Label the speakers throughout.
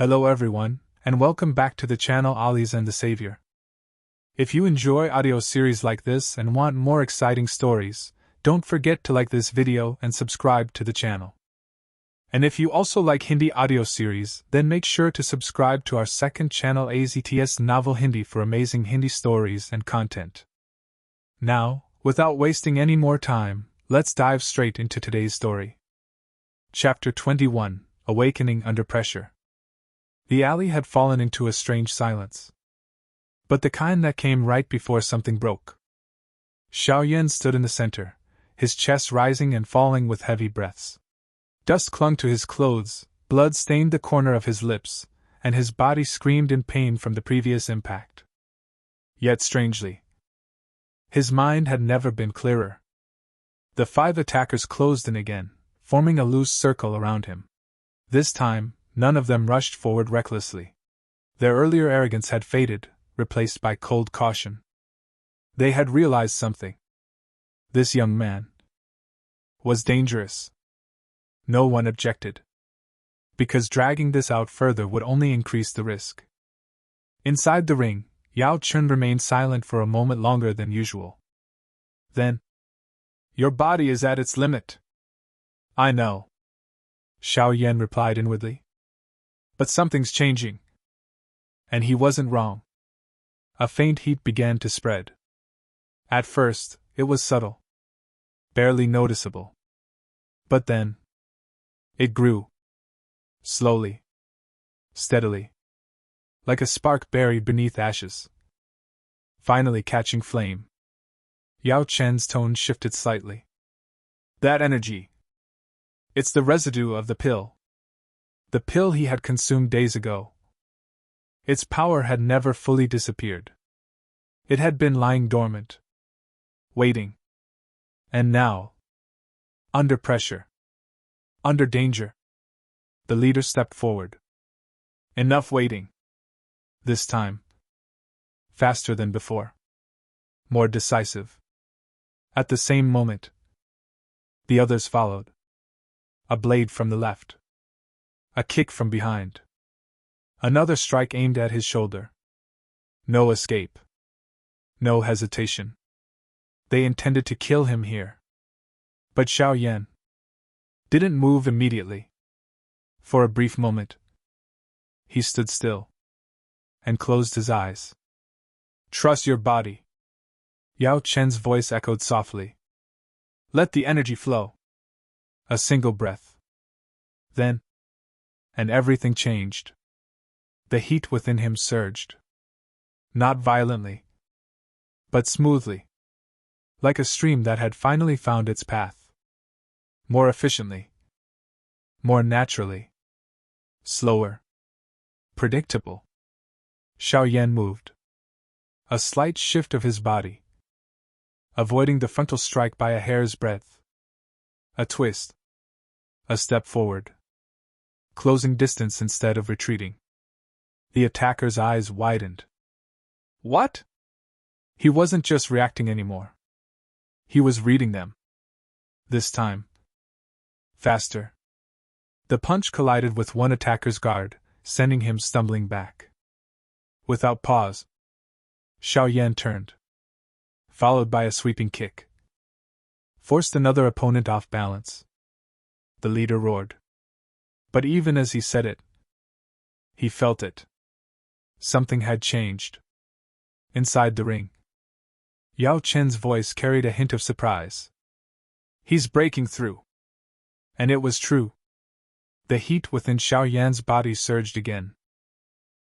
Speaker 1: Hello everyone, and welcome back to the channel Ollie's and the Savior. If you enjoy audio series like this and want more exciting stories, don't forget to like this video and subscribe to the channel. And if you also like Hindi audio series, then make sure to subscribe to our second channel AZTS Novel Hindi for amazing Hindi stories and content. Now, without wasting any more time, let's dive straight into today's story. Chapter 21, Awakening Under Pressure. The alley had fallen into a strange silence. But the kind that came right before something broke. Xiao Yan stood in the center, his chest rising and falling with heavy breaths. Dust clung to his clothes, blood stained the corner of his lips, and his body screamed in pain from the previous impact. Yet strangely, his mind had never been clearer. The 5 attackers closed in again, forming a loose circle around him. This time, none of them rushed forward recklessly. Their earlier arrogance had faded, replaced by cold caution. They had realized something. This young man was dangerous. No one objected, because dragging this out further would only increase the risk. Inside the ring, Yao Chun remained silent for a moment longer than usual. Then, "Your body is at its limit." "I know," Xiao Yan replied inwardly. "But something's changing." And he wasn't wrong. A faint heat began to spread. At first, it was subtle, barely noticeable. But then, it grew. Slowly. Steadily. Like a spark buried beneath ashes. Finally catching flame. Yao Chen's tone shifted slightly. "That energy. It's the residue of the pill. The pill he had consumed days ago. Its power had never fully disappeared. It had been lying dormant. Waiting. And now, under pressure. Under danger." The leader stepped forward. "Enough waiting." This time. Faster than before. More decisive. At the same moment, the others followed. A blade from the left. A kick from behind. Another strike aimed at his shoulder. No escape. No hesitation. They intended to kill him here. But Xiao Yan didn't move immediately. For a brief moment, he stood still and closed his eyes. "Trust your body." Yao Chen's voice echoed softly. "Let the energy flow." A single breath. Then, and everything changed. The heat within him surged. Not violently, but smoothly. Like a stream that had finally found its path. More efficiently. More naturally. Slower. Predictable. Xiao Yan moved. A slight shift of his body. Avoiding the frontal strike by a hair's breadth. A twist. A step forward. Closing distance instead of retreating. The attacker's eyes widened. What? He wasn't just reacting anymore. He was reading them. This time. Faster. The punch collided with one attacker's guard, sending him stumbling back. Without pause, Xiao Yan turned. Followed by a sweeping kick. Forced another opponent off balance. The leader roared. But even as he said it, he felt it. Something had changed. Inside the ring. Yao Chen's voice carried a hint of surprise. "He's breaking through." And it was true. The heat within Xiao Yan's body surged again.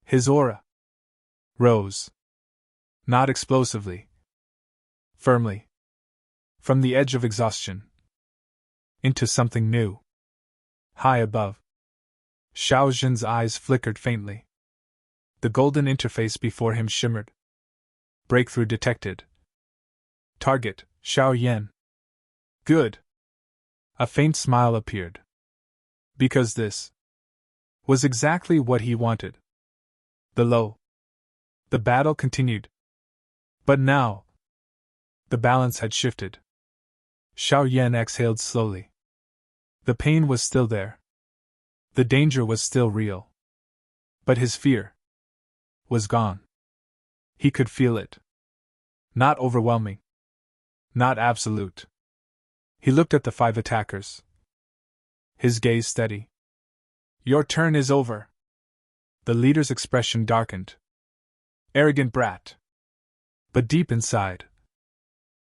Speaker 1: His aura rose. Not explosively. Firmly. From the edge of exhaustion. Into something new. High above. Xiao Zhen's eyes flickered faintly. The golden interface before him shimmered. Breakthrough detected. Target, Xiao Yan. Good. A faint smile appeared. Because this was exactly what he wanted. The battle continued. But now, the balance had shifted. Xiao Yan exhaled slowly. The pain was still there. The danger was still real. But his fear was gone. He could feel it. Not overwhelming. Not absolute. He looked at the 5 attackers. His gaze steady. Your turn is over. The leader's expression darkened. Arrogant brat. But deep inside,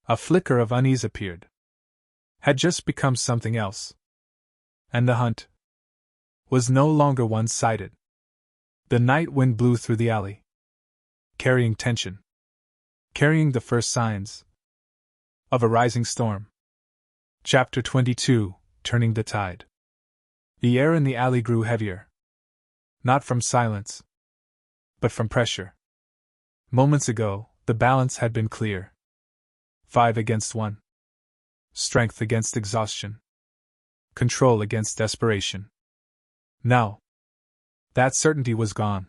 Speaker 1: a flicker of unease appeared. Had just become something else. And the hunt was no longer one-sided. The night wind blew through the alley, carrying tension, carrying the first signs of a rising storm. Chapter 22, Turning the Tide. The air in the alley grew heavier. Not from silence, but from pressure. Moments ago, the balance had been clear. 5 against 1. Strength against exhaustion. Control against desperation. Now, that certainty was gone.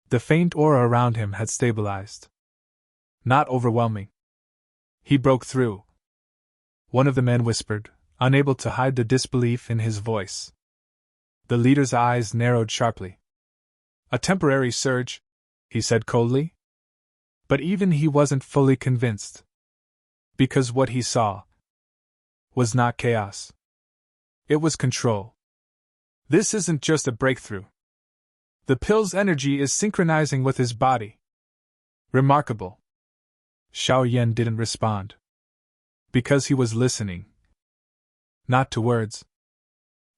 Speaker 1: The faint aura around him had stabilized. Not overwhelming. He broke through. One of the men whispered, unable to hide the disbelief in his voice. The leader's eyes narrowed sharply. A temporary surge, he said coldly. But even he wasn't fully convinced. Because what he saw was not chaos. It was control. This isn't just a breakthrough. The pill's energy is synchronizing with his body. Remarkable. Xiao Yan didn't respond. Because he was listening. Not to words.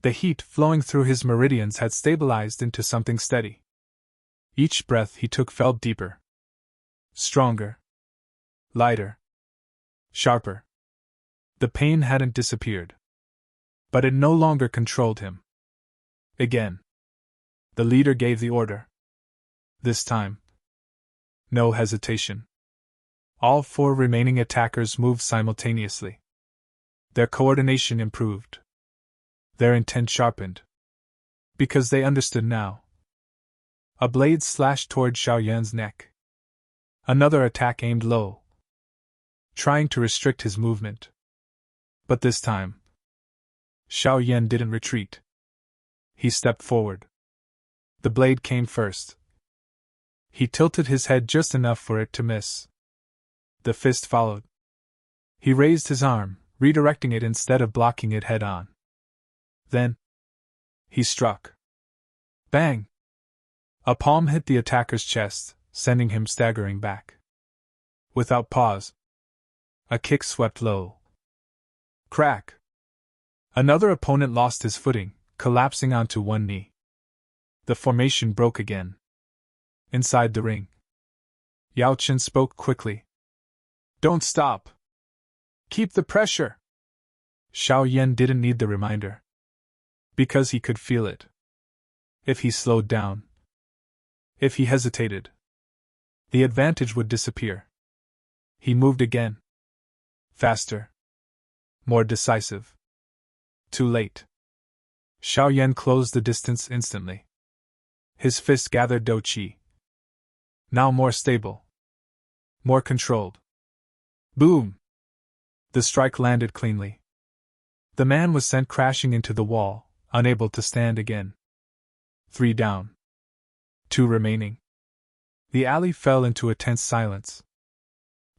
Speaker 1: The heat flowing through his meridians had stabilized into something steady. Each breath he took felt deeper. Stronger. Lighter. Sharper. The pain hadn't disappeared. But it no longer controlled him. Again. The leader gave the order. This time. No hesitation. All 4 remaining attackers moved simultaneously. Their coordination improved. Their intent sharpened. Because they understood now. A blade slashed toward Xiao Yan's neck. Another attack aimed low, trying to restrict his movement. But this time, Xiao Yan didn't retreat. He stepped forward. The blade came first. He tilted his head just enough for it to miss. The fist followed. He raised his arm, redirecting it instead of blocking it head-on. Then, he struck. Bang! A palm hit the attacker's chest, sending him staggering back. Without pause, a kick swept low. Crack! Another opponent lost his footing, collapsing onto one knee. The formation broke again. Inside the ring, Yao Chen spoke quickly. Don't stop. Keep the pressure. Xiao Yan didn't need the reminder. Because he could feel it. If he slowed down, if he hesitated, the advantage would disappear. He moved again. Faster. More decisive. Too late. Xiao Yan closed the distance instantly. His fist gathered dou qi. Now more stable. More controlled. Boom! The strike landed cleanly. The man was sent crashing into the wall, unable to stand again. 3 down. 2 remaining. The alley fell into a tense silence.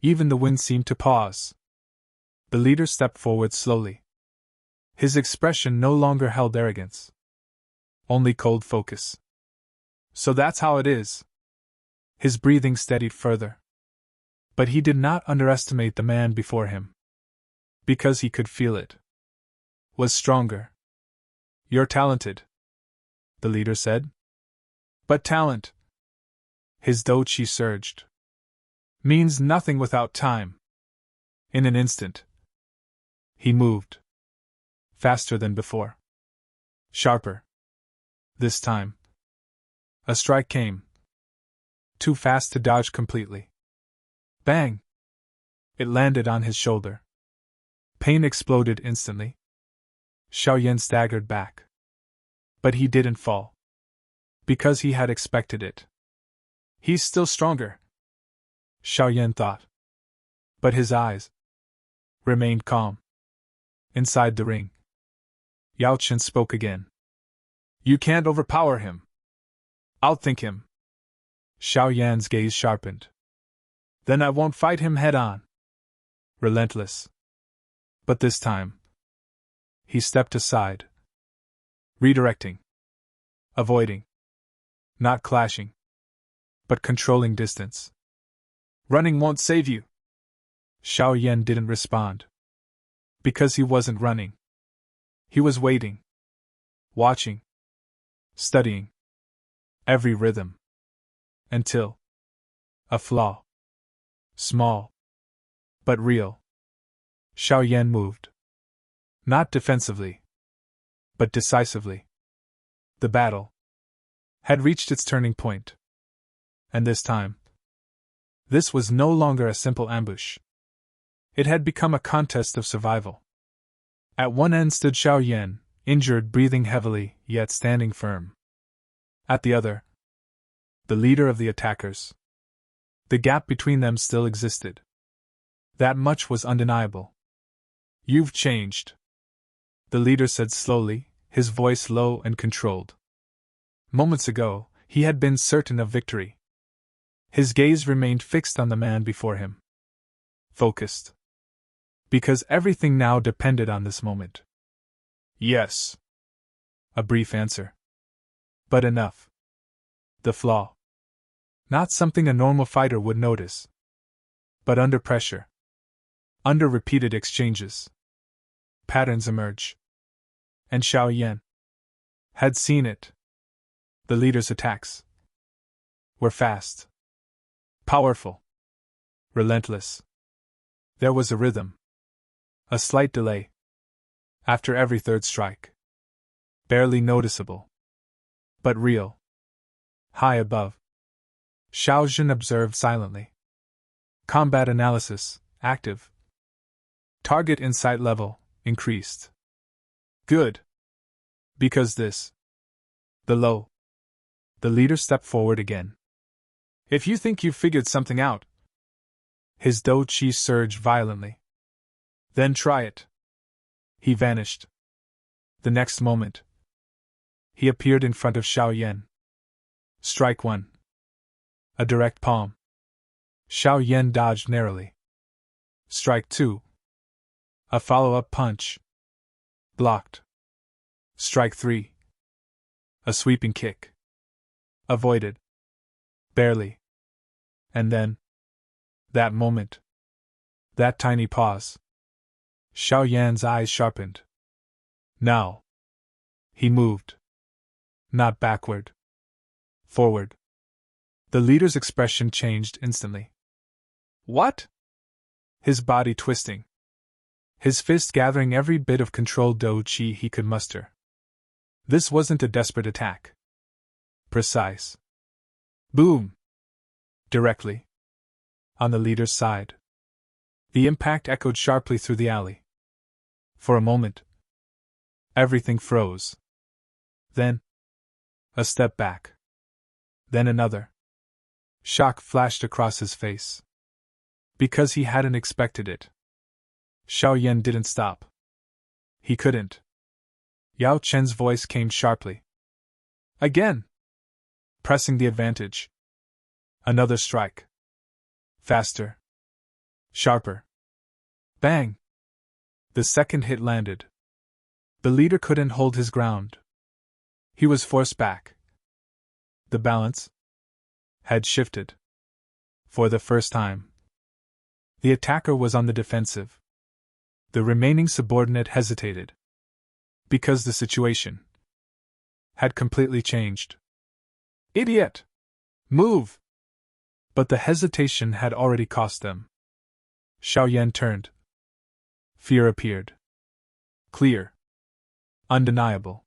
Speaker 1: Even the wind seemed to pause. The leader stepped forward slowly. His expression no longer held arrogance. Only cold focus. So that's how it is. His breathing steadied further. But he did not underestimate the man before him. Because he could feel it. Was stronger. You're talented, the leader said. But talent, his dou qi surged, means nothing without time. In an instant, he moved. Faster than before. Sharper. This time. A strike came. Too fast to dodge completely. Bang! It landed on his shoulder. Pain exploded instantly. Xiao Yan staggered back. But he didn't fall. Because he had expected it. He's still stronger, Xiao Yan thought. But his eyes remained calm. Inside the ring, Yao Chen spoke again. You can't overpower him. I'll think him. Xiao Yan's gaze sharpened. Then I won't fight him head on. Relentless. But this time, he stepped aside. Redirecting. Avoiding. Not clashing. But controlling distance. Running won't save you. Xiao Yan didn't respond. Because he wasn't running. He was waiting. Watching. Studying. Every rhythm. Until. A flaw. Small. But real. Xiao Yan moved. Not defensively. But decisively. The battle had reached its turning point. And this time, this was no longer a simple ambush. It had become a contest of survival. At one end stood Xiao Yan, injured, breathing heavily, yet standing firm. At the other, the leader of the attackers. The gap between them still existed. That much was undeniable. You've changed, the leader said slowly, his voice low and controlled. Moments ago, he had been certain of victory. His gaze remained fixed on the man before him. Focused. Because everything now depended on this moment. Yes. A brief answer. But enough. The flaw. Not something a normal fighter would notice. But under pressure. Under repeated exchanges. Patterns emerge. And Xiao Yan had seen it. The leader's attacks were fast. Powerful. Relentless. There was a rhythm. A slight delay. After every third strike. Barely noticeable. But real. High above. Xiao Jun observed silently. Combat analysis, active. Target insight level, increased. Good. Because this. The low. The leader stepped forward again. If you think you've figured something out. His dou qi surged violently. Then try it. He vanished. The next moment, he appeared in front of Xiao Yan. Strike one. A direct palm. Xiao Yan dodged narrowly. Strike two. A follow-up punch. Blocked. Strike three. A sweeping kick. Avoided. Barely. And then. That moment. That tiny pause. Xiao Yan's eyes sharpened. Now. He moved. Not backward. Forward. The leader's expression changed instantly. What? His body twisting. His fist gathering every bit of controlled dou qi he could muster. This wasn't a desperate attack. Precise. Boom! Directly. On the leader's side. The impact echoed sharply through the alley. For a moment, everything froze. Then, a step back. Then another. Shock flashed across his face. Because he hadn't expected it. Xiao Yan didn't stop. He couldn't. Yao Chen's voice came sharply. Again! Pressing the advantage. Another strike. Faster. Sharper. Bang! The second hit landed. The leader couldn't hold his ground. He was forced back. The balance had shifted. For the first time. The attacker was on the defensive. The remaining subordinate hesitated. Because the situation had completely changed. Idiot! Move! But the hesitation had already cost them. Xiao Yan turned. Fear appeared. Clear. Undeniable.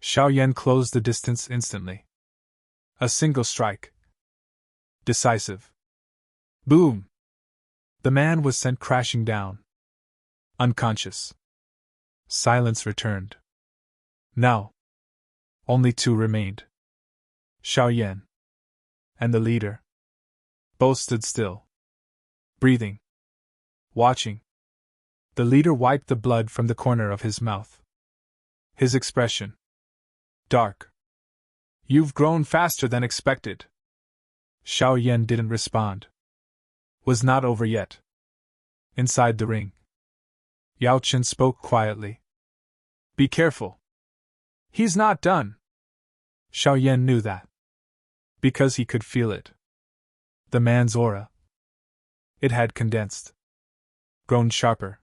Speaker 1: Xiao Yan closed the distance instantly. A single strike. Decisive. Boom! The man was sent crashing down. Unconscious. Silence returned. Now, only two remained. Xiao Yan and the leader. Both stood still. Breathing. Watching. The leader wiped the blood from the corner of his mouth. His expression. Dark. You've grown faster than expected. Xiao Yan didn't respond. Was not over yet. Inside the ring, Yao Chen spoke quietly. Be careful. He's not done. Xiao Yan knew that. Because he could feel it. The man's aura. It had condensed. Grown sharper.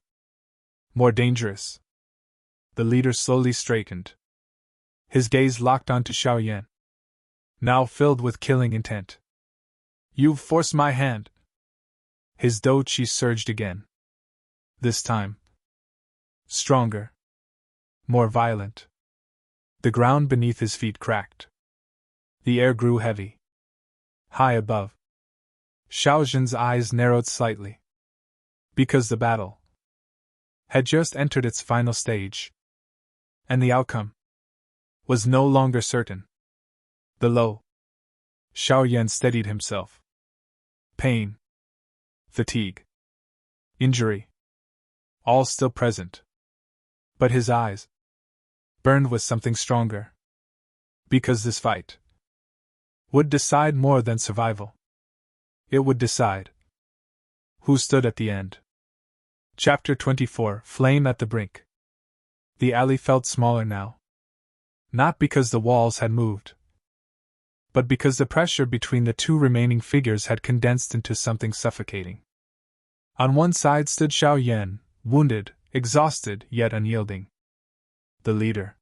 Speaker 1: More dangerous. The leader slowly straightened. His gaze locked onto Xiao Yan. Now filled with killing intent. You've forced my hand. His dou qi surged again. This time. Stronger. More violent. The ground beneath his feet cracked. The air grew heavy. High above. Xiao Zhen's eyes narrowed slightly. Because the battle had just entered its final stage. And the outcome was no longer certain. Below, Xiao Yan steadied himself. Pain, fatigue, injury, all still present. But his eyes burned with something stronger. Because this fight would decide more than survival. It would decide who stood at the end. Chapter 24: Flame at the Brink. The alley felt smaller now. Not because the walls had moved, but because the pressure between the two remaining figures had condensed into something suffocating. On one side stood Xiao Yan, wounded, exhausted, yet unyielding. The leader.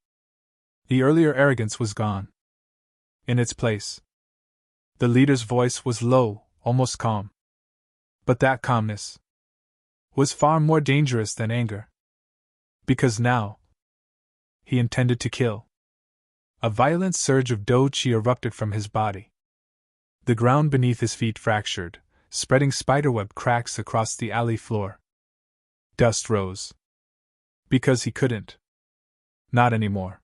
Speaker 1: The earlier arrogance was gone. In its place, the leader's voice was low, almost calm. But that calmness was far more dangerous than anger. Because now, he intended to kill. A violent surge of dou qi erupted from his body. The ground beneath his feet fractured, spreading spiderweb cracks across the alley floor. Dust rose. Because he couldn't. Not anymore.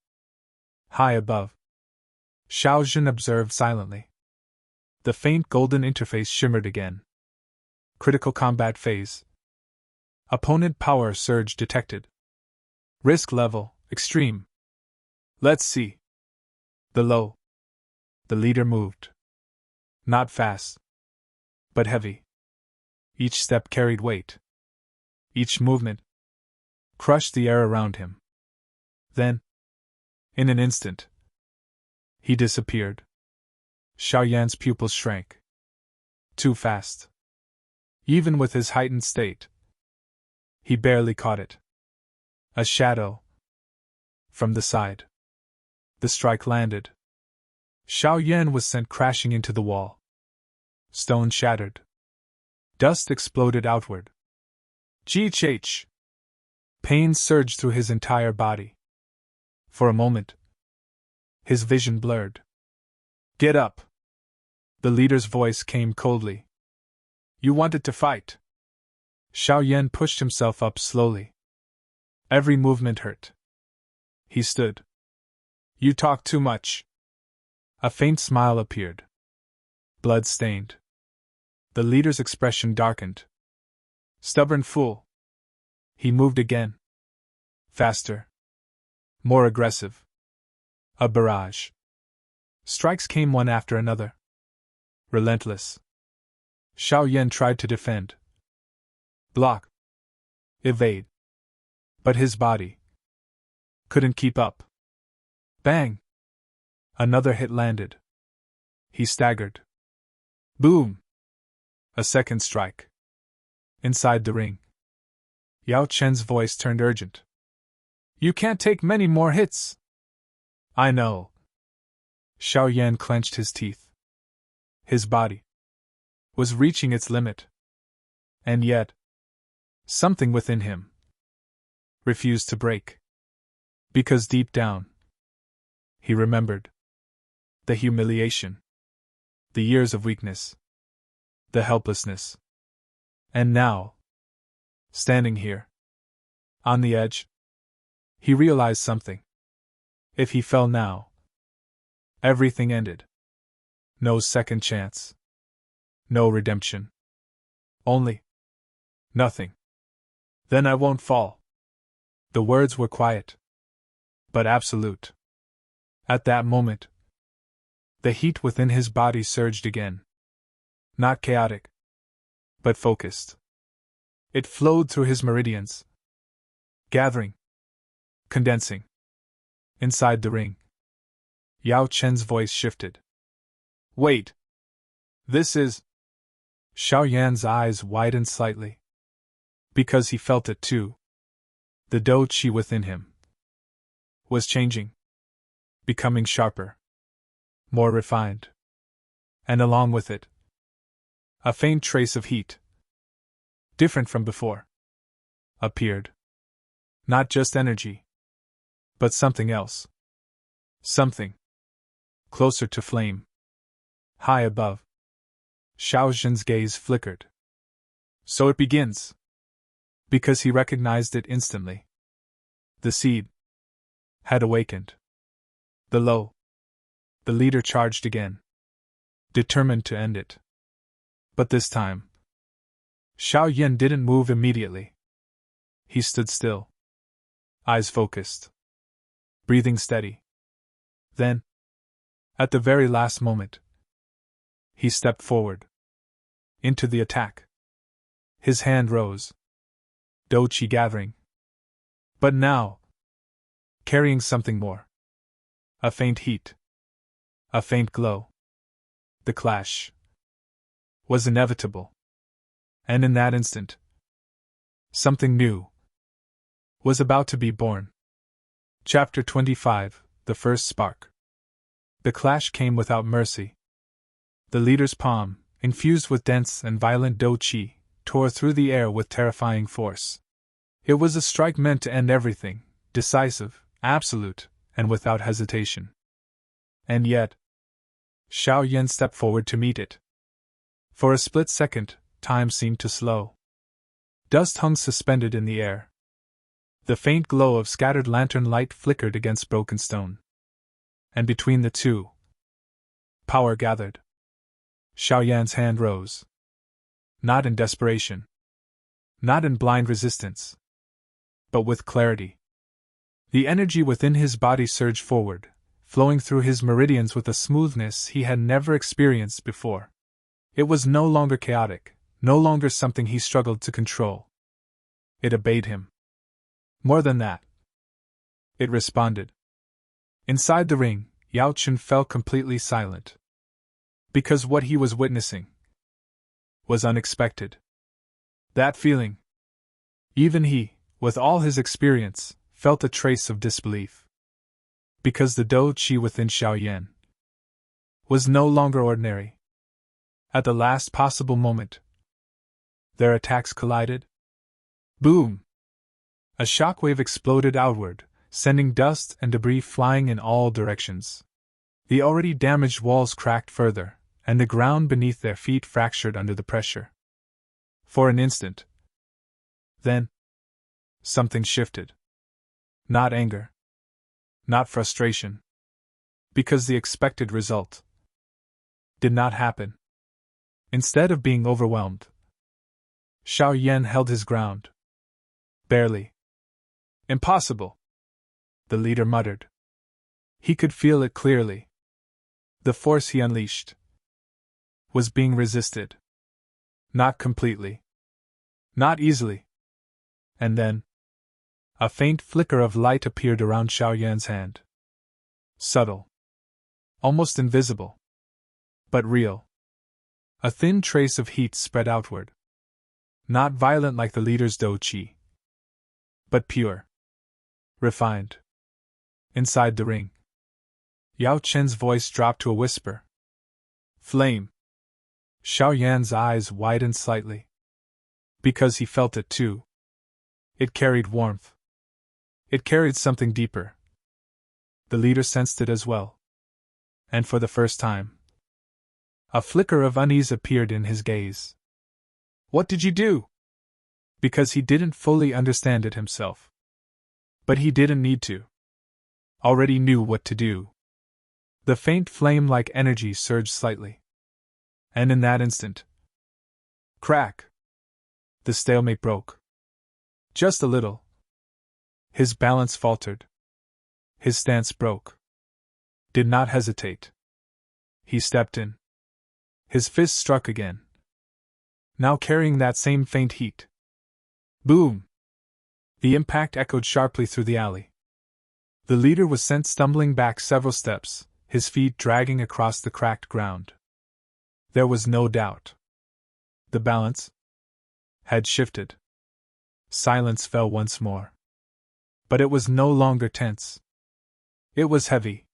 Speaker 1: High above, Xiao Zhen observed silently. The faint golden interface shimmered again. Critical combat phase. Opponent power surge detected. Risk level, extreme. Let's see. Below, the leader moved. Not fast, but heavy. Each step carried weight. Each movement crushed the air around him. Then, in an instant, he disappeared. Xiao Yan's pupils shrank. Too fast. Even with his heightened state, he barely caught it. A shadow. From the side. The strike landed. Xiao Yan was sent crashing into the wall. Stone shattered. Dust exploded outward. GH! Pain surged through his entire body. For a moment, his vision blurred. Get up! The leader's voice came coldly. You wanted to fight. Xiao Yan pushed himself up slowly. Every movement hurt. He stood. You talk too much. A faint smile appeared. Blood-stained. The leader's expression darkened. Stubborn fool. He moved again. Faster. More aggressive. A barrage. Strikes came one after another. Relentless. Xiao Yan tried to defend. Block. Evade. But his body couldn't keep up. Bang! Another hit landed. He staggered. Boom! A second strike. Inside the ring, Yao Chen's voice turned urgent. You can't take many more hits. I know. Xiao Yan clenched his teeth. His body was reaching its limit. And yet, something within him refused to break. Because deep down, he remembered the humiliation, the years of weakness, the helplessness. And now, standing here, on the edge, he realized something. If he fell now, everything ended. No second chance. No redemption. Only nothing. Then I won't fall. The words were quiet, but absolute. At that moment, The heat within his body surged again. Not chaotic, but focused. It flowed through his meridians, gathering, condensing. Inside the ring, Yao Chen's voice shifted. Wait! This is… Xiao Yan's eyes widened slightly. Because he felt it too. The dou qi within him was changing, becoming sharper, more refined. And along with it, a faint trace of heat, different from before, appeared. Not just energy, but something else. Something closer to flame. High above. Xiao Zhen's gaze flickered. So it begins. Because he recognized it instantly. The seed had awakened. The leader charged again, determined to end it. But this time, Xiao Yan didn't move immediately. He stood still, eyes focused, breathing steady. Then, at the very last moment, he stepped forward into the attack. His hand rose, dou qi gathering. But now, carrying something more. A faint heat. A faint glow. The clash was inevitable. And in that instant, something new was about to be born. Chapter 25, The First Spark. The clash came without mercy. The leader's palm, infused with dense and violent dou qi, tore through the air with terrifying force. It was a strike meant to end everything, decisive, absolute, and without hesitation. And yet, Xiao Yan stepped forward to meet it. For a split second, time seemed to slow. Dust hung suspended in the air. The faint glow of scattered lantern light flickered against broken stone. And between the two, power gathered. Xiao Yan's hand rose. Not in desperation. Not in blind resistance. But with clarity. The energy within his body surged forward, flowing through his meridians with a smoothness he had never experienced before. It was no longer chaotic, no longer something he struggled to control. It obeyed him. More than that, it responded. Inside the ring, Yao Chen fell completely silent. Because what he was witnessing was unexpected. That feeling, even he, with all his experience, felt a trace of disbelief. Because the dou qi within Xiao Yan was no longer ordinary. At the last possible moment, their attacks collided. Boom! A shockwave exploded outward, sending dust and debris flying in all directions. The already damaged walls cracked further, and the ground beneath their feet fractured under the pressure. For an instant. Then, something shifted. Not anger. Not frustration. Because the expected result did not happen. Instead of being overwhelmed, Xiao Yan held his ground. Barely. Impossible, the leader muttered. He could feel it clearly. The force he unleashed was being resisted. Not completely. Not easily. And then, a faint flicker of light appeared around Xiao Yan's hand. Subtle. Almost invisible. But real. A thin trace of heat spread outward. Not violent like the leader's dou qi, but pure. Refined. Inside the ring, Yao Chen's voice dropped to a whisper. Flame. Xiao Yan's eyes widened slightly. Because he felt it too. It carried warmth. It carried something deeper. The leader sensed it as well. And for the first time, a flicker of unease appeared in his gaze. What did you do? Because he didn't fully understand it himself. But he didn't need to. Already knew what to do. The faint flame-like energy surged slightly. And in that instant, crack! The stalemate broke. Just a little. His balance faltered. His stance broke. Did not hesitate. He stepped in. His fist struck again, now carrying that same faint heat. Boom! The impact echoed sharply through the alley. The leader was sent stumbling back several steps, his feet dragging across the cracked ground. There was no doubt. The balance had shifted. Silence fell once more. But it was no longer tense. It was heavy.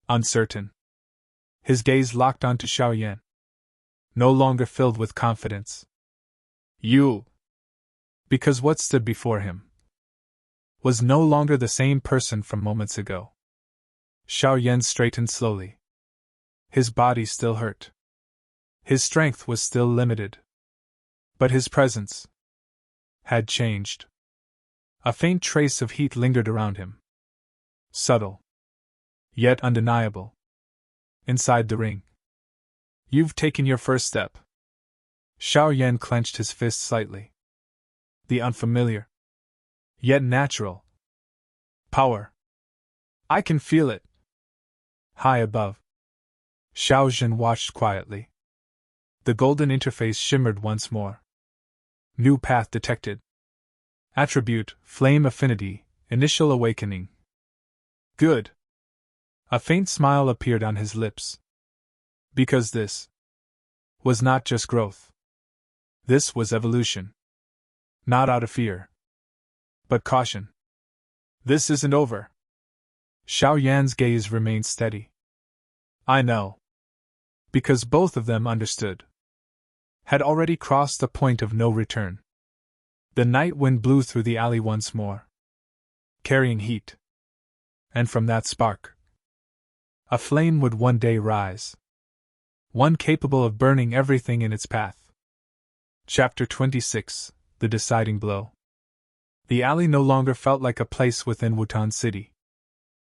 Speaker 1: Uncertain. His gaze locked onto Xiao Yan. No longer filled with confidence. You! Because what stood before him was no longer the same person from moments ago. Xiao Yan straightened slowly. His body still hurt. His strength was still limited. But his presence had changed. A faint trace of heat lingered around him. Subtle. Yet undeniable. Inside the ring. You've taken your first step. Xiao Yan clenched his fist slightly. The unfamiliar, yet natural power. I can feel it. High above. Xiao Zhen watched quietly. The golden interface shimmered once more. New path detected. Attribute, flame affinity, initial awakening. Good. A faint smile appeared on his lips. Because this was not just growth. This was evolution. Not out of fear, but caution. This isn't over. Xiao Yan's gaze remained steady. I know. Because both of them understood. Had already crossed the point of no return. The night wind blew through the alley once more, carrying heat. And from that spark, a flame would one day rise. One capable of burning everything in its path. Chapter 26, The Deciding Blow. The alley no longer felt like a place within Wutan City.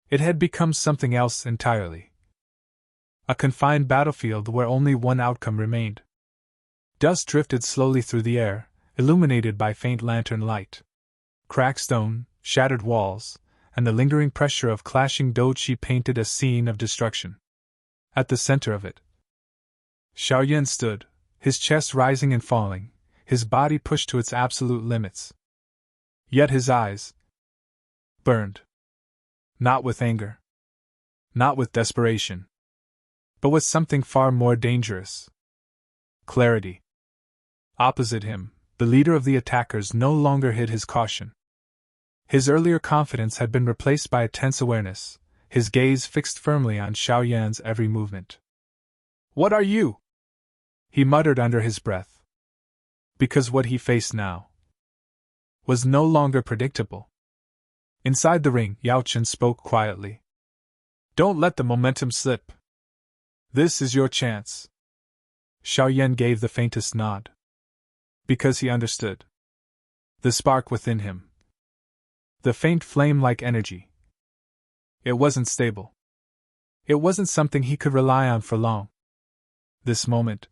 Speaker 1: It had become something else entirely. A confined battlefield where only one outcome remained. Dust drifted slowly through the air, illuminated by faint lantern light. Cracked stone, shattered walls, and the lingering pressure of clashing doji painted a scene of destruction. At the center of it, Xiao Yan stood, his chest rising and falling, his body pushed to its absolute limits. Yet his eyes burned. Not with anger. Not with desperation. But with something far more dangerous. Clarity. Opposite him, the leader of the attackers no longer hid his caution. His earlier confidence had been replaced by a tense awareness, his gaze fixed firmly on Xiao Yan's every movement. What are you? He muttered under his breath. Because what he faced now was no longer predictable. Inside the ring, Yao Chen spoke quietly. Don't let the momentum slip. This is your chance. Xiao Yan gave the faintest nod. Because he understood. The spark within him. The faint flame-like energy. It wasn't stable. It wasn't something he could rely on for long. This moment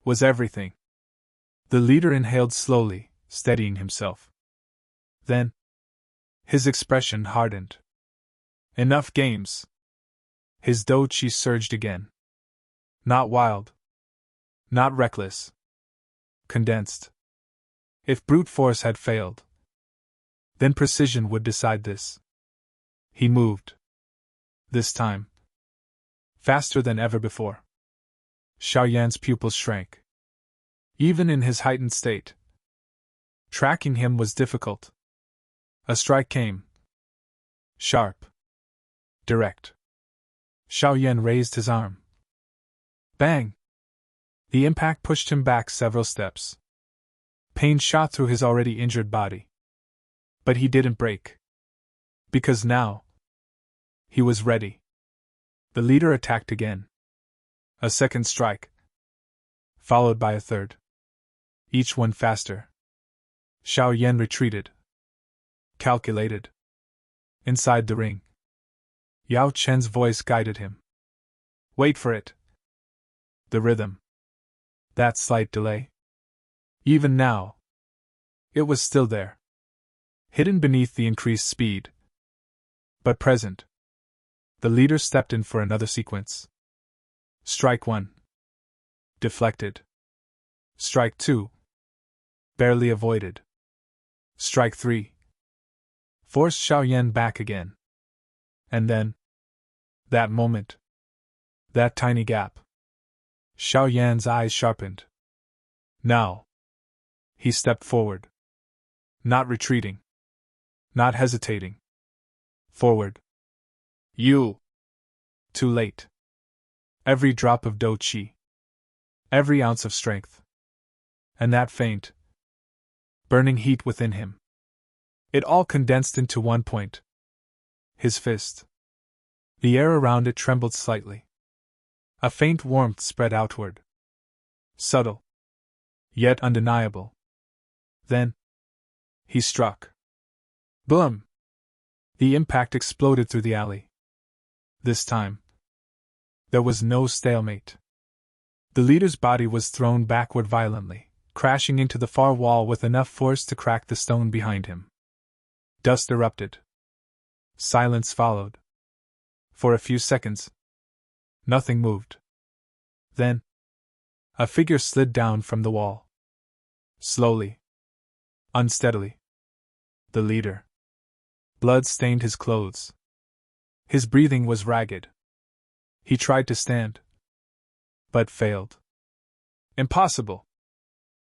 Speaker 1: was everything. The leader inhaled slowly, steadying himself. Then, his expression hardened. Enough games. His doji surged again. Not wild. Not reckless. Condensed. If brute force had failed, then precision would decide this. He moved. This time. Faster than ever before. Xiao Yan's pupils shrank. Even in his heightened state, tracking him was difficult. A strike came. Sharp. Direct. Xiao Yan raised his arm. Bang! The impact pushed him back several steps. Pain shot through his already injured body. But he didn't break. Because now, he was ready. The leader attacked again. A second strike. Followed by a third. Each one faster. Xiao Yan retreated. Calculated. Inside the ring, Yao Chen's voice guided him. Wait for it. The rhythm. That slight delay. Even now, it was still there. Hidden beneath the increased speed. But present. The leader stepped in for another sequence. Strike 1. Deflected. Strike 2. Barely avoided. Strike 3. Forced Xiao Yan back again. And then. That moment. That tiny gap. Xiao Yan's eyes sharpened. Now. He stepped forward. Not retreating. Not hesitating. Forward. You. Too late. Every drop of dou qi. Every ounce of strength. And that faint, burning heat within him. It all condensed into one point. His fist. The air around it trembled slightly. A faint warmth spread outward. Subtle. Yet undeniable. Then. He struck. Boom! The impact exploded through the alley. This time. There was no stalemate. The leader's body was thrown backward violently, crashing into the far wall with enough force to crack the stone behind him. Dust erupted. Silence followed. For a few seconds, nothing moved. Then, a figure slid down from the wall. Slowly. Unsteadily. The leader. Blood stained his clothes. His breathing was ragged. He tried to stand, but failed. Impossible!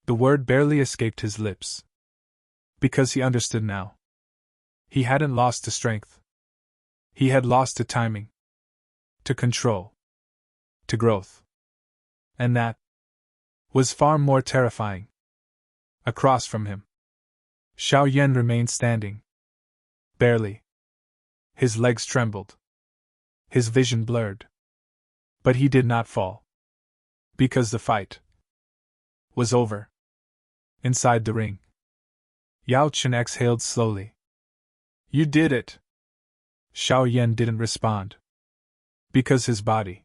Speaker 1: The word barely escaped his lips. Because he understood now. He hadn't lost to strength. He had lost to timing. To control. To growth. And that was far more terrifying. Across from him, Xiao Yan remained standing. Barely. His legs trembled. His vision blurred. But he did not fall. Because the fight was over. Inside the ring, Yao Chen exhaled slowly. You did it! Xiao Yan didn't respond. Because his body.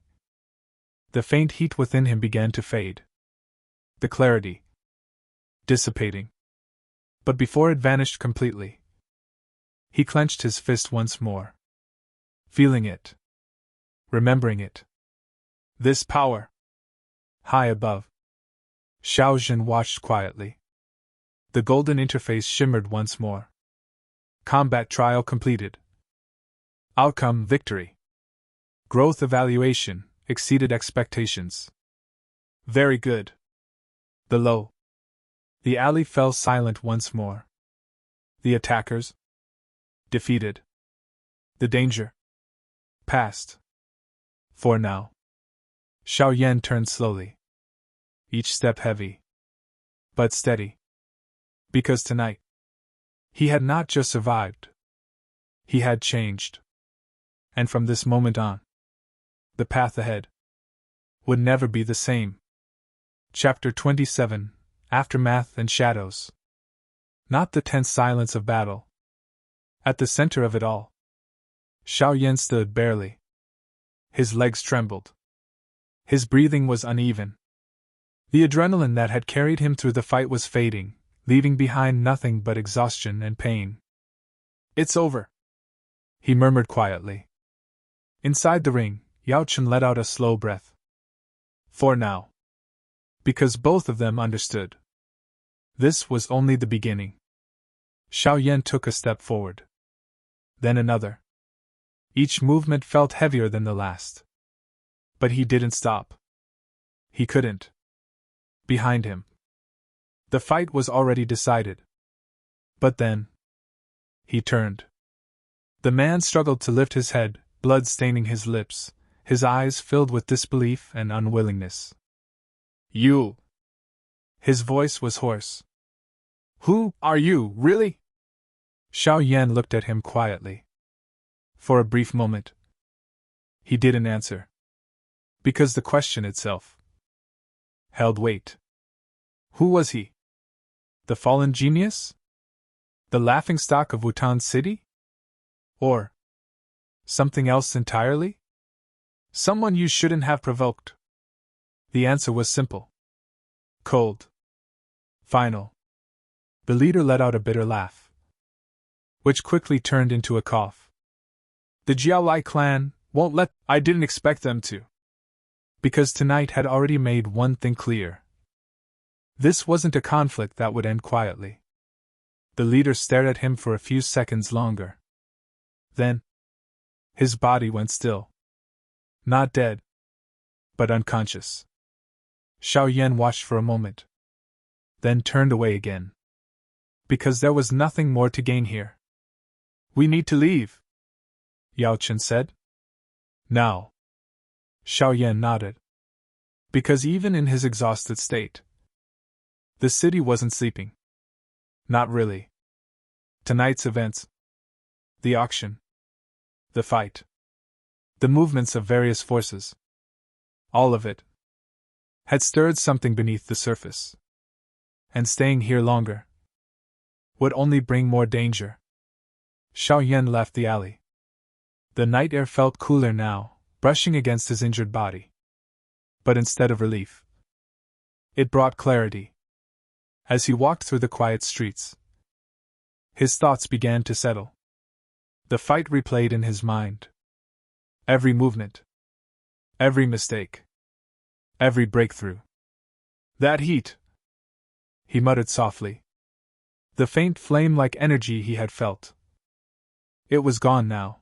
Speaker 1: The faint heat within him began to fade. The clarity. Dissipating. But before it vanished completely, he clenched his fist once more. Feeling it. Remembering it. This power. High above. Xiao Zhen watched quietly. The golden interface shimmered once more. Combat trial completed. Outcome victory. Growth evaluation exceeded expectations. Very good. The alley fell silent once more. The attackers defeated. The danger past. For now. Xiao Yan turned slowly. Each step heavy. But steady. Because tonight, he had not just survived. He had changed. And from this moment on, the path ahead would never be the same. Chapter 27, Aftermath and Shadows. Not the tense silence of battle. At the center of it all, Xiao Yan stood barely. His legs trembled. His breathing was uneven. The adrenaline that had carried him through the fight was fading, leaving behind nothing but exhaustion and pain. It's over, he murmured quietly. Inside the ring, Yao Chen let out a slow breath. For now. Because both of them understood. This was only the beginning. Xiao Yan took a step forward. Then another. Each movement felt heavier than the last. But he didn't stop. He couldn't. Behind him, the fight was already decided. But then, he turned. The man struggled to lift his head, blood staining his lips, his eyes filled with disbelief and unwillingness. You! His voice was hoarse. Who are you, really? Xiao Yan looked at him quietly. For a brief moment, he didn't answer. Because the question itself held weight. Who was he? The fallen genius? The laughingstock of Wutan City? Or something else entirely? Someone you shouldn't have provoked. The answer was simple. Cold. Final. The leader let out a bitter laugh, which quickly turned into a cough. The Xiao Clan won't let. I didn't expect them to. Because tonight had already made one thing clear. This wasn't a conflict that would end quietly. The leader stared at him for a few seconds longer. Then, his body went still. Not dead, but unconscious. Xiao Yan watched for a moment, then turned away again. Because there was nothing more to gain here. We need to leave, Yao Chen said. Now. Xiao Yan nodded. Because even in his exhausted state, the city wasn't sleeping. Not really. Tonight's events, the auction, the fight, the movements of various forces, all of it had stirred something beneath the surface. And staying here longer would only bring more danger. Xiao Yan left the alley. The night air felt cooler now, brushing against his injured body. But instead of relief, it brought clarity. As he walked through the quiet streets, his thoughts began to settle. The fight replayed in his mind. Every movement, every mistake, every breakthrough. That heat, he muttered softly. The faint flame-like energy he had felt. It was gone now.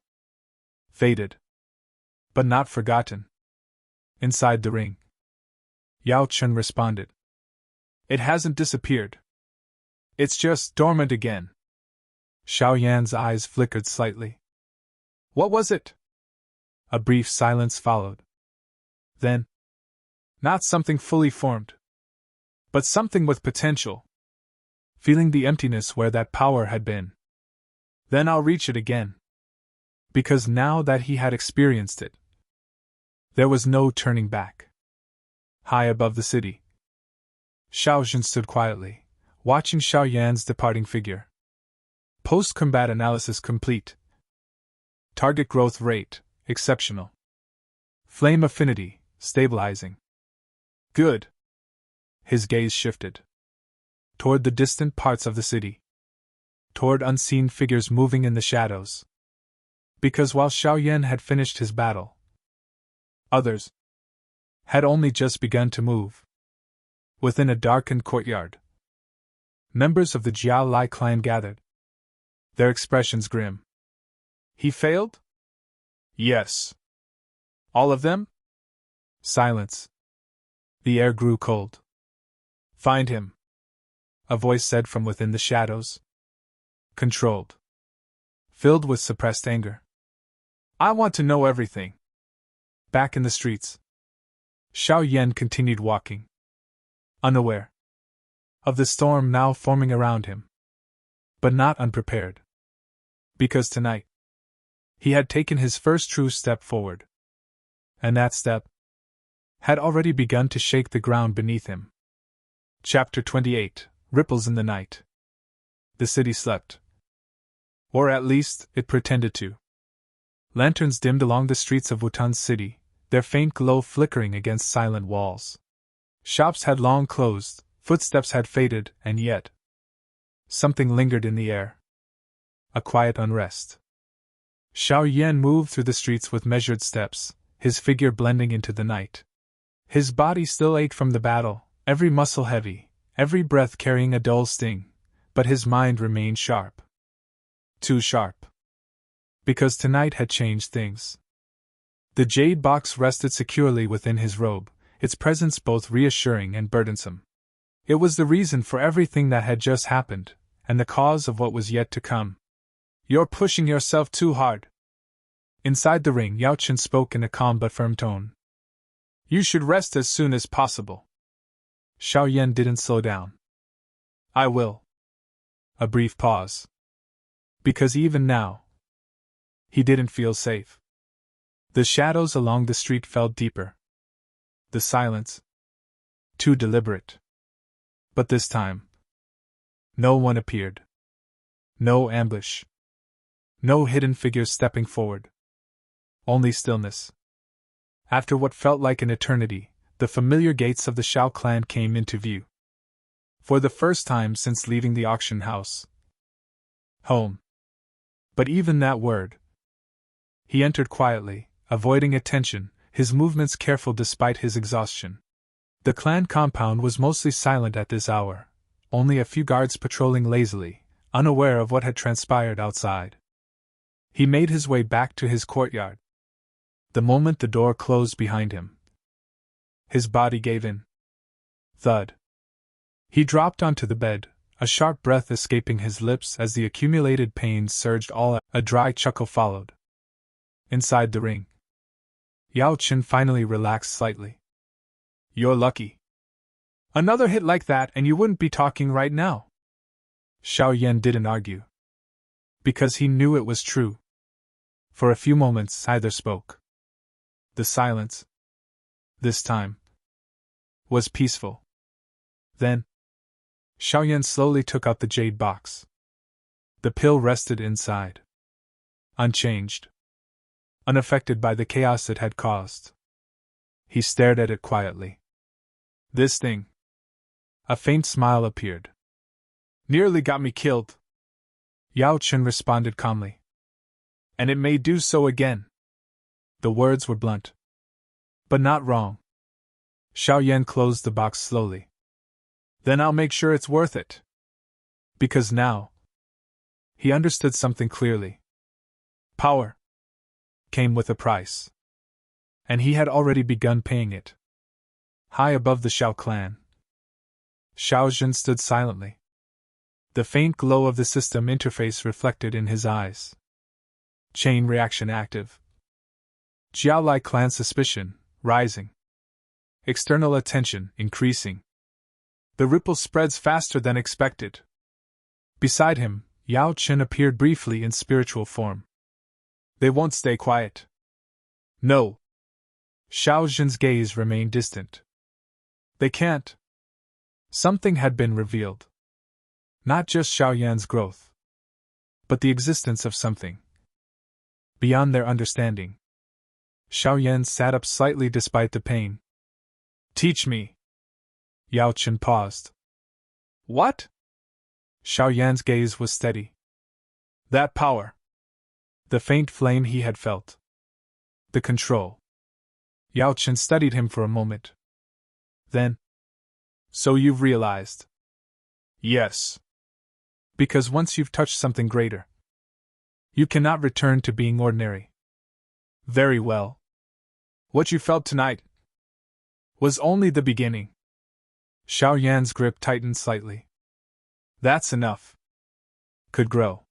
Speaker 1: Faded. But not forgotten. Inside the ring, Yao Chen responded. It hasn't disappeared. It's just dormant again. Xiao Yan's eyes flickered slightly. What was it? A brief silence followed. Then, not something fully formed, but something with potential. Feeling the emptiness where that power had been. Then I'll reach it again. Because now that he had experienced it, there was no turning back. High above the city, Xiao Zhen stood quietly, watching Xiao Yan's departing figure. Post-combat analysis complete. Target growth rate, exceptional. Flame affinity, stabilizing. Good. His gaze shifted. Toward the distant parts of the city. Toward unseen figures moving in the shadows. Because while Xiao Yan had finished his battle, others had only just begun to move. Within a darkened courtyard, members of the Xiao Clan gathered, their expressions grim. He failed? Yes. All of them? Silence. The air grew cold. Find him, a voice said from within the shadows. Controlled. Filled with suppressed anger. I want to know everything. Back in the streets, Xiao Yan continued walking, unaware of the storm now forming around him, but not unprepared. Because tonight, he had taken his first true step forward. And that step had already begun to shake the ground beneath him. Chapter 28, Ripples in the Night. The city slept. Or at least, it pretended to. Lanterns dimmed along the streets of Wutan's city, their faint glow flickering against silent walls. Shops had long closed, footsteps had faded, and yet something lingered in the air. A quiet unrest. Xiao Yan moved through the streets with measured steps, his figure blending into the night. His body still ached from the battle, every muscle heavy, every breath carrying a dull sting, but his mind remained sharp. Too sharp. Because tonight had changed things. The jade box rested securely within his robe, its presence both reassuring and burdensome. It was the reason for everything that had just happened, and the cause of what was yet to come. You're pushing yourself too hard. Inside the ring, Yao Chen spoke in a calm but firm tone. You should rest as soon as possible. Xiao Yan didn't slow down. I will. A brief pause. Because even now, he didn't feel safe. The shadows along the street felt deeper. The silence, too deliberate. But this time, no one appeared. No ambush. No hidden figures stepping forward. Only stillness. After what felt like an eternity, the familiar gates of the Xiao Clan came into view. For the first time since leaving the auction house. Home. But even that word. He entered quietly, avoiding attention, his movements careful despite his exhaustion. The clan compound was mostly silent at this hour, only a few guards patrolling lazily, unaware of what had transpired outside. He made his way back to his courtyard. The moment the door closed behind him, his body gave in. Thud. He dropped onto the bed, a sharp breath escaping his lips as the accumulated pain surged all out. A dry chuckle followed. Inside the ring, Yao Chen finally relaxed slightly. You're lucky. Another hit like that and you wouldn't be talking right now. Xiao Yan didn't argue, because he knew it was true. For a few moments neither spoke. The silence, this time, was peaceful. Then, Xiao Yan slowly took out the jade box. The pill rested inside, unchanged, unaffected by the chaos it had caused. He stared at it quietly. This thing. A faint smile appeared. Nearly got me killed. Yao Chen responded calmly. And it may do so again. The words were blunt, but not wrong. Xiao Yan closed the box slowly. Then I'll make sure it's worth it. Because now, he understood something clearly. Power came with a price. And he had already begun paying it. High above the Xiao Clan, Xiao Zhen stood silently. The faint glow of the system interface reflected in his eyes. Chain reaction active. Jiaolai clan suspicion, rising. External attention, increasing. The ripple spreads faster than expected. Beside him, Yao Chen appeared briefly in spiritual form. They won't stay quiet. No. Xiao Zhen's gaze remained distant. They can't. Something had been revealed. Not just Xiao Yan's growth, but the existence of something beyond their understanding. Xiao Yan sat up slightly despite the pain. Teach me. Yao Chen paused. What? Xiao Yan's gaze was steady. That power. The faint flame he had felt. The control. Yao Chen studied him for a moment. Then. So you've realized? Yes. Because once you've touched something greater, you cannot return to being ordinary. Very well. What you felt tonight was only the beginning. Xiao Yan's grip tightened slightly. That's enough. Could grow.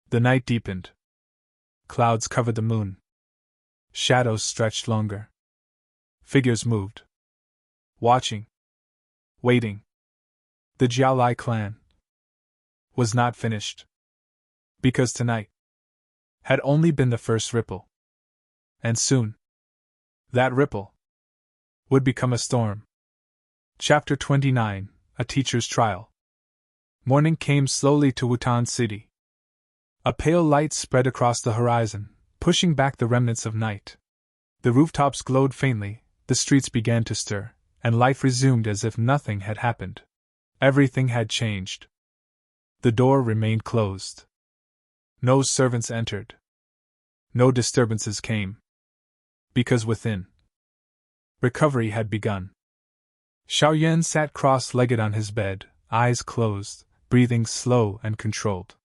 Speaker 1: The night deepened. Clouds covered the moon. Shadows stretched longer. Figures moved. Watching. Waiting. The Jiaolai clan was not finished. Because tonight had only been the first ripple. And soon, that ripple would become a storm. Chapter 29, A Teacher's Trial. Morning came slowly to Wutan City. A pale light spread across the horizon, pushing back the remnants of night. The rooftops glowed faintly, the streets began to stir, and life resumed as if nothing had happened. Everything had changed. The door remained closed. No servants entered. No disturbances came. Because within, recovery had begun. Xiao Yan sat cross-legged on his bed, eyes closed, breathing slow and controlled.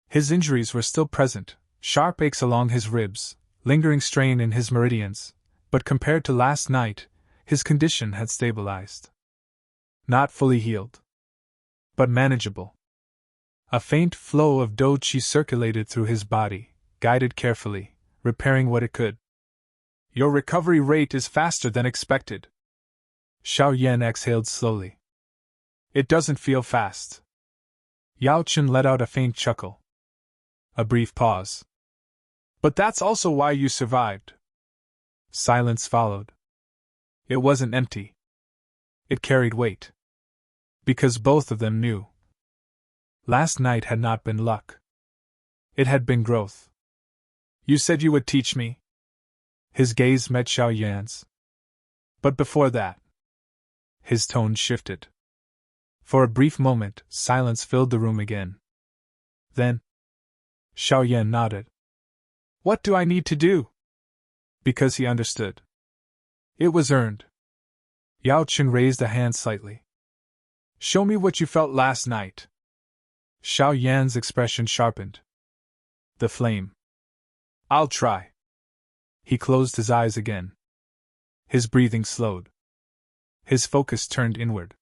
Speaker 1: His injuries were still present, sharp aches along his ribs, lingering strain in his meridians, but compared to last night, his condition had stabilized. Not fully healed, but manageable. A faint flow of dou qi circulated through his body, guided carefully, repairing what it could. Your recovery rate is faster than expected. Xiao Yan exhaled slowly. It doesn't feel fast. Yao Chen let out a faint chuckle. A brief pause. But that's also why you survived. Silence followed. It wasn't empty. It carried weight. Because both of them knew. Last night had not been luck. It had been growth. You said you would teach me. His gaze met Xiao Yan's. But before that, his tone shifted. For a brief moment, silence filled the room again. Then, Xiao Yan nodded. What do I need to do? Because he understood. It was earned. Yao Chen raised a hand slightly. Show me what you felt last night. Xiao Yan's expression sharpened. The flame. I'll try. He closed his eyes again. His breathing slowed. His focus turned inward.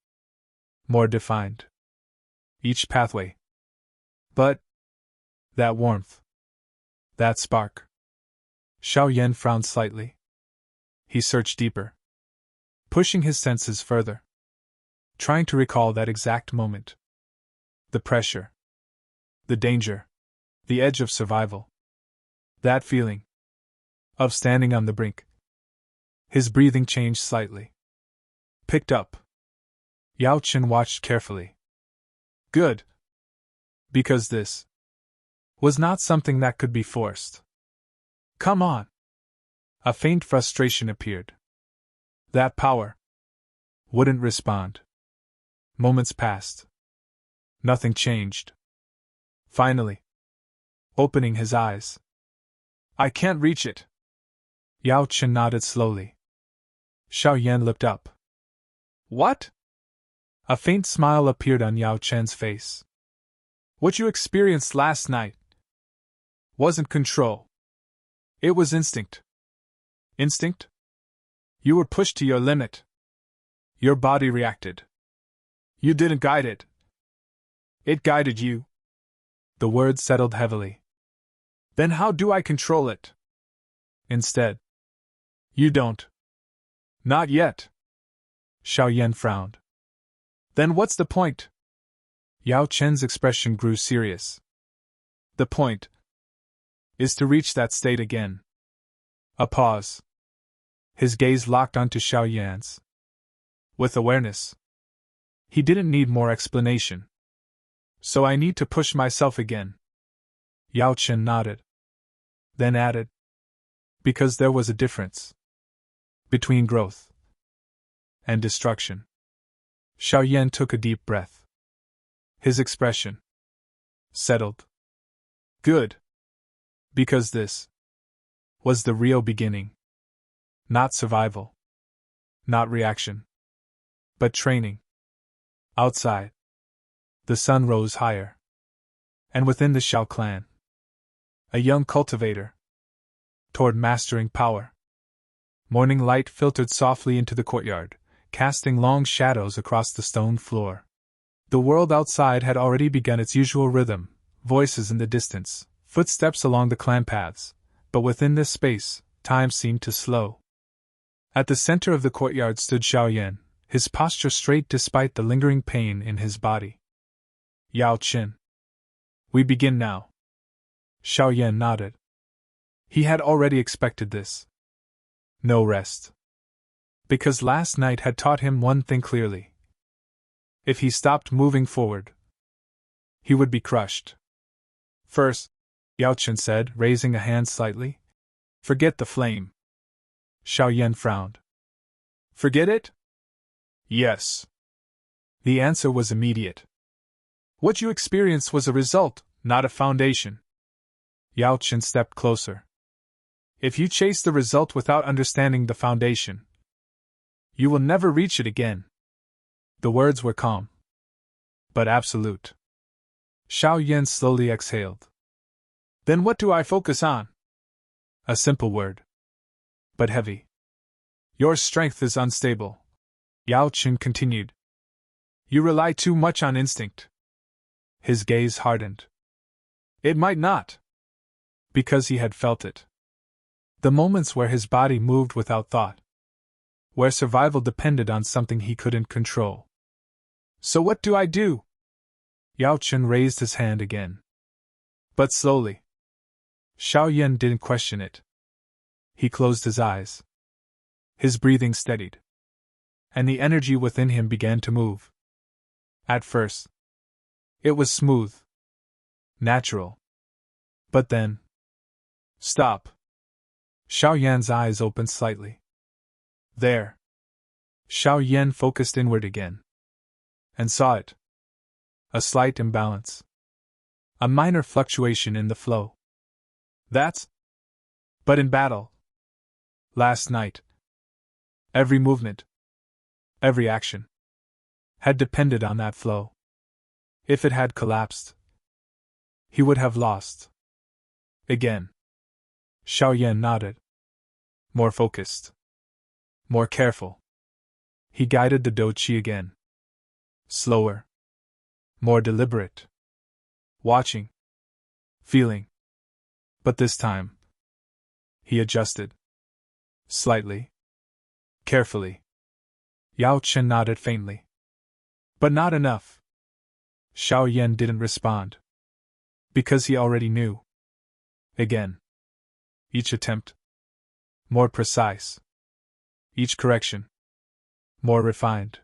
Speaker 1: More defined. Each pathway. But that warmth. That spark. Xiao Yan frowned slightly. He searched deeper. Pushing his senses further. Trying to recall that exact moment. The pressure. The danger. The edge of survival. That feeling. Of standing on the brink. His breathing changed slightly. Picked up. Yao Chen watched carefully. Good. Because this was not something that could be forced. Come on. A faint frustration appeared. That power wouldn't respond. Moments passed. Nothing changed. Finally, opening his eyes. I can't reach it. Yao Chen nodded slowly. Xiao Yan looked up. What? A faint smile appeared on Yao Chen's face. What you experienced last night wasn't control. It was instinct. Instinct? You were pushed to your limit. Your body reacted. You didn't guide it. It guided you. The words settled heavily. Then how do I control it? Instead. You don't. Not yet. Xiao Yan frowned. Then what's the point? Yao Chen's expression grew serious. The point is to reach that state again. A pause. His gaze locked onto Xiao Yan's. With awareness. He didn't need more explanation. So I need to push myself again. Yao Chen nodded. Then added. Because there was a difference. Between growth and destruction. Xiao Yan took a deep breath. His expression settled. Good. Because this was the real beginning. Not survival. Not reaction. But training. Outside. The sun rose higher. And within the Xiao Clan. A young cultivator. Toward mastering power. Morning light filtered softly into the courtyard, casting long shadows across the stone floor. The world outside had already begun its usual rhythm, voices in the distance, footsteps along the clan paths, but within this space, time seemed to slow. At the center of the courtyard stood Xiao Yan, his posture straight despite the lingering pain in his body. Yao Chen. We begin now. Xiao Yan nodded. He had already expected this. No rest. Because last night had taught him one thing clearly. If he stopped moving forward, he would be crushed. First, Yao Chen said, raising a hand slightly. Forget the flame. Xiao Yan frowned. Forget it? Yes. The answer was immediate. What you experienced was a result, not a foundation. Yao Chen stepped closer. If you chase the result without understanding the foundation, you will never reach it again. The words were calm, but absolute. Xiao Yan slowly exhaled. Then what do I focus on? A simple word, but heavy. Your strength is unstable. Yao Chen continued. You rely too much on instinct. His gaze hardened. It might not. Because he had felt it. The moments where his body moved without thought. Where survival depended on something he couldn't control. So what do I do? Yao Chen raised his hand again. But slowly. Xiao Yan didn't question it. He closed his eyes. His breathing steadied. And the energy within him began to move. At first, it was smooth. Natural. But then... Stop. Xiao Yan's eyes opened slightly. There. Xiao Yan focused inward again. And saw it. A slight imbalance. A minor fluctuation in the flow. That's... But in battle. Last night. Every movement, every action, had depended on that flow. If it had collapsed, he would have lost. Again. Xiao Yan nodded. More focused. More careful. He guided the Do Qi again. Slower. More deliberate. Watching. Feeling. But this time, he adjusted. Slightly. Carefully. Yao Chen nodded faintly. But not enough. Xiao Yan didn't respond. Because he already knew. Again. Each attempt. More precise. Each correction. More refined.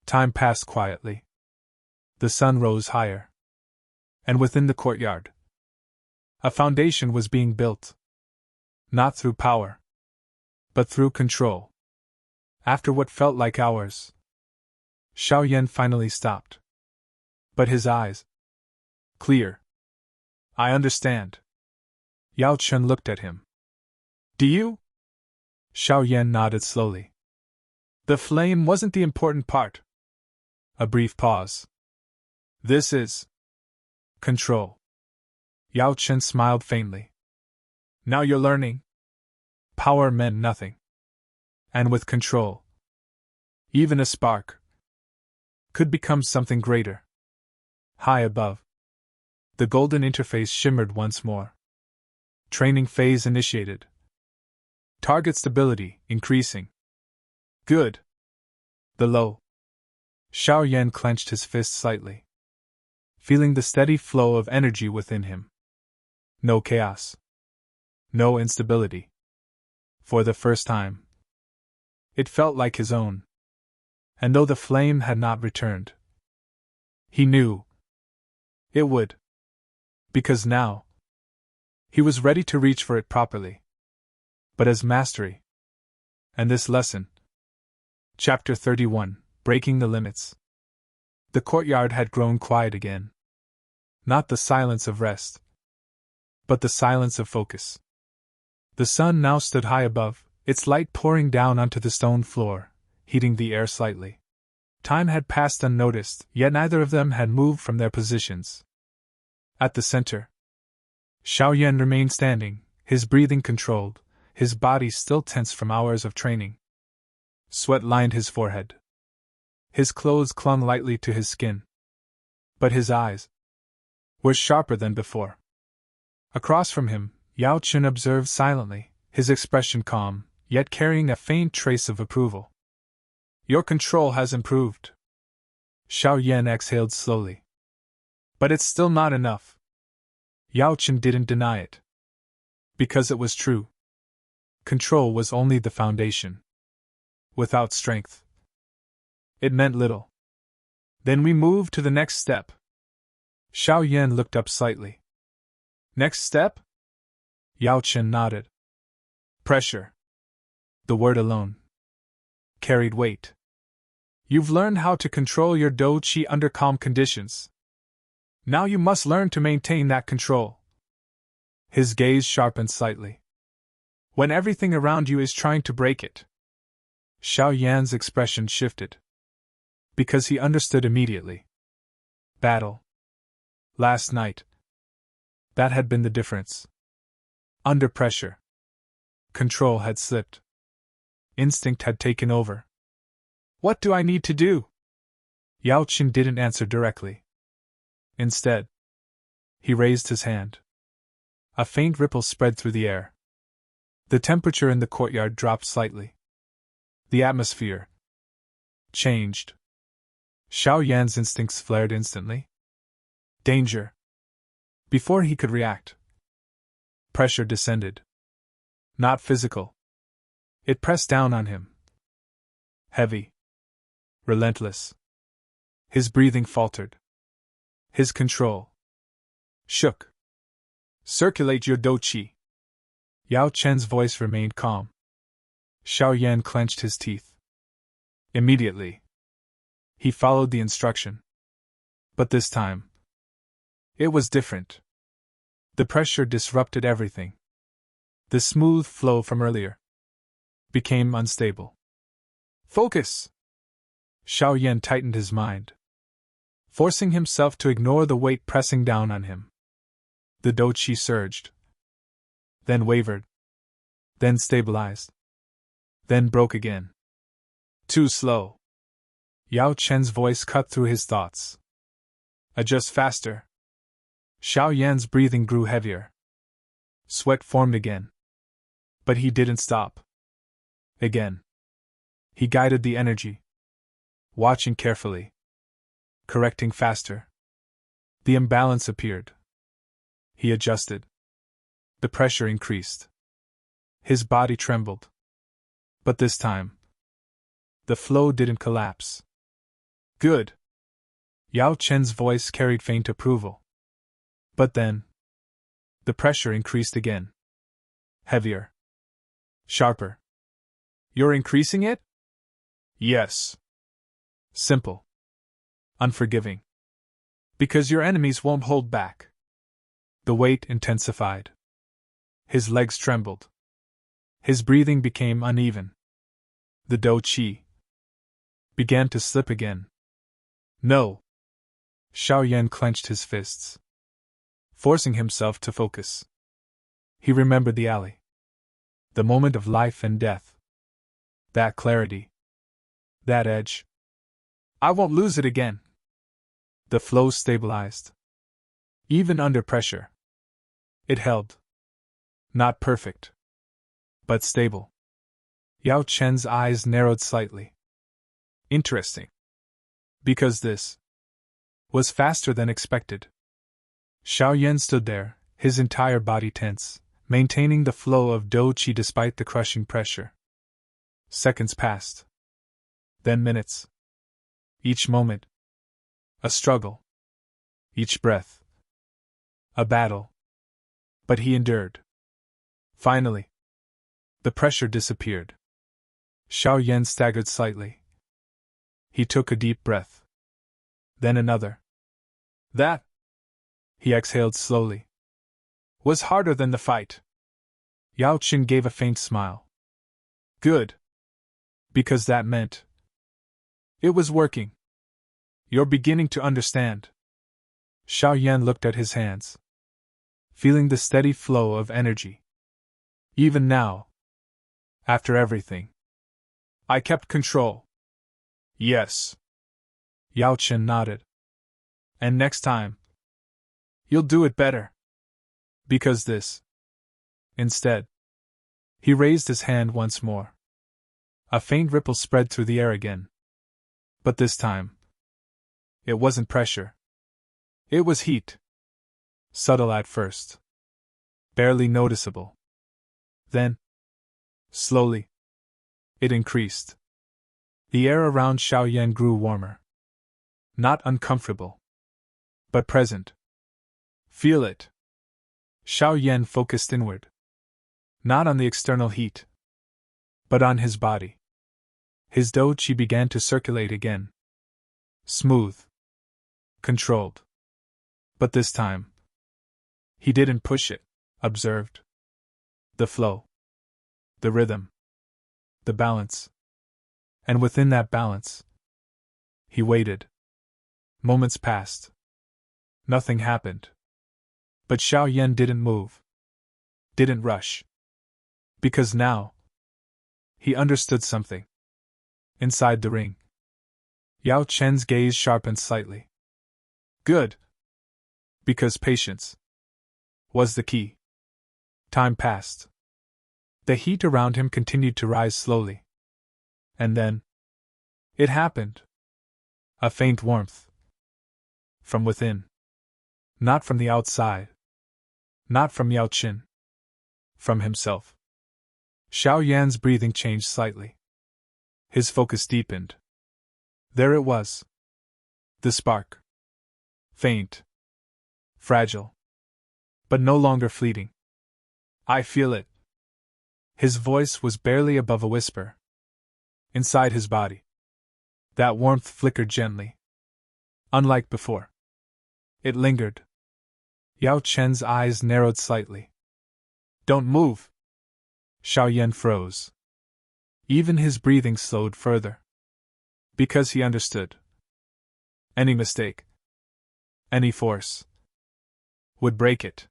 Speaker 1: Time passed quietly. The sun rose higher. And within the courtyard, a foundation was being built. Not through power, but through control. After what felt like hours, Xiao Yan finally stopped. But his eyes. Clear. I understand. Yao Chen looked at him. Do you? Xiao Yan nodded slowly. The flame wasn't the important part. A brief pause. This is control. Yao Chen smiled faintly. Now you're learning. Power meant nothing. And with control, even a spark could become something greater. High above, the golden interface shimmered once more. Training phase initiated. Target stability increasing. Good. The low. Xiao Yan clenched his fist slightly, feeling the steady flow of energy within him. No chaos. No instability. For the first time, it felt like his own. And though the flame had not returned, he knew it would. Because now, he was ready to reach for it properly. But as mastery. And this lesson. Chapter 31, Breaking the Limits. The courtyard had grown quiet again. Not the silence of rest, but the silence of focus. The sun now stood high above, its light pouring down onto the stone floor, heating the air slightly. Time had passed unnoticed, yet neither of them had moved from their positions. At the center, Xiao Yan remained standing, his breathing controlled, his body still tense from hours of training. Sweat lined his forehead. His clothes clung lightly to his skin. But his eyes were sharper than before. Across from him, Yao Chen observed silently, his expression calm, yet carrying a faint trace of approval. Your control has improved. Xiao Yan exhaled slowly. But it's still not enough. Yao Chen didn't deny it. Because it was true. Control was only the foundation. Without strength, it meant little. Then we moved to the next step. Xiao Yan looked up slightly. Next step? Yao Chen nodded. Pressure. The word alone carried weight. You've learned how to control your Do Qi under calm conditions. Now you must learn to maintain that control. His gaze sharpened slightly. When everything around you is trying to break it. Xiao Yan's expression shifted. Because he understood immediately. Battle. Last night. That had been the difference. Under pressure. Control had slipped. Instinct had taken over. What do I need to do? Yao Chen didn't answer directly. Instead, he raised his hand. A faint ripple spread through the air. The temperature in the courtyard dropped slightly. The atmosphere changed. Xiao Yan's instincts flared instantly. Danger. Before he could react, pressure descended. Not physical. It pressed down on him. Heavy. Relentless. His breathing faltered. His control shook. Circulate your Do Qi. Yao Chen's voice remained calm. Xiao Yan clenched his teeth. Immediately, he followed the instruction. But this time, it was different. The pressure disrupted everything. The smooth flow from earlier became unstable. Focus! Xiao Yan tightened his mind, forcing himself to ignore the weight pressing down on him. The dou qi surged, then wavered, then stabilized, then broke again. Too slow. Yao Chen's voice cut through his thoughts. Adjust faster. Xiao Yan's breathing grew heavier. Sweat formed again. But he didn't stop. Again. He guided the energy, watching carefully, correcting faster. The imbalance appeared. He adjusted. The pressure increased. His body trembled. But this time, the flow didn't collapse. Good. Yao Chen's voice carried faint approval. But then, the pressure increased again. Heavier. Sharper. You're increasing it? Yes. Simple. Unforgiving. Because your enemies won't hold back. The weight intensified. His legs trembled. His breathing became uneven. The dou qi began to slip again. No. Xiao Yan clenched his fists, forcing himself to focus. He remembered the alley. The moment of life and death. That clarity. That edge. I won't lose it again. The flow stabilized. Even under pressure. It held. Not perfect, but stable. Yao Chen's eyes narrowed slightly. Interesting. Because this was faster than expected. Xiao Yan stood there, his entire body tense, maintaining the flow of dou qi despite the crushing pressure. Seconds passed. Then minutes. Each moment, a struggle. Each breath, a battle. But he endured. Finally, the pressure disappeared. Xiao Yan staggered slightly. He took a deep breath. Then another. That, he exhaled slowly, was harder than the fight. Yao Chen gave a faint smile. Good. Because that meant it was working. You're beginning to understand. Xiao Yan looked at his hands, feeling the steady flow of energy. Even now, after everything, I kept control. Yes. Yao Chen nodded. And next time, you'll do it better. Because this. Instead, he raised his hand once more. A faint ripple spread through the air again. But this time, it wasn't pressure. It was heat. Subtle at first. Barely noticeable. Then, slowly, it increased. The air around Xiao Yan grew warmer. Not uncomfortable, but present. Feel it. Xiao Yan focused inward. Not on the external heat, but on his body. His dou qi began to circulate again. Smooth. Controlled. But this time, he didn't push it, observed. The flow. The rhythm. The balance. And within that balance, he waited. Moments passed. Nothing happened. But Xiao Yan didn't move. Didn't rush. Because now, he understood something. Inside the ring. Yao Chen's gaze sharpened slightly. Good. Because patience was the key. Time passed. The heat around him continued to rise slowly. And then, it happened. A faint warmth. From within. Not from the outside. Not from Yao Chen. From himself. Xiao Yan's breathing changed slightly. His focus deepened. There it was. The spark. Faint. Fragile. But no longer fleeting. I feel it. His voice was barely above a whisper. Inside his body. That warmth flickered gently. Unlike before. It lingered. Yao Chen's eyes narrowed slightly. Don't move. Xiao Yan froze. Even his breathing slowed further. Because he understood. Any mistake, any force, would break it.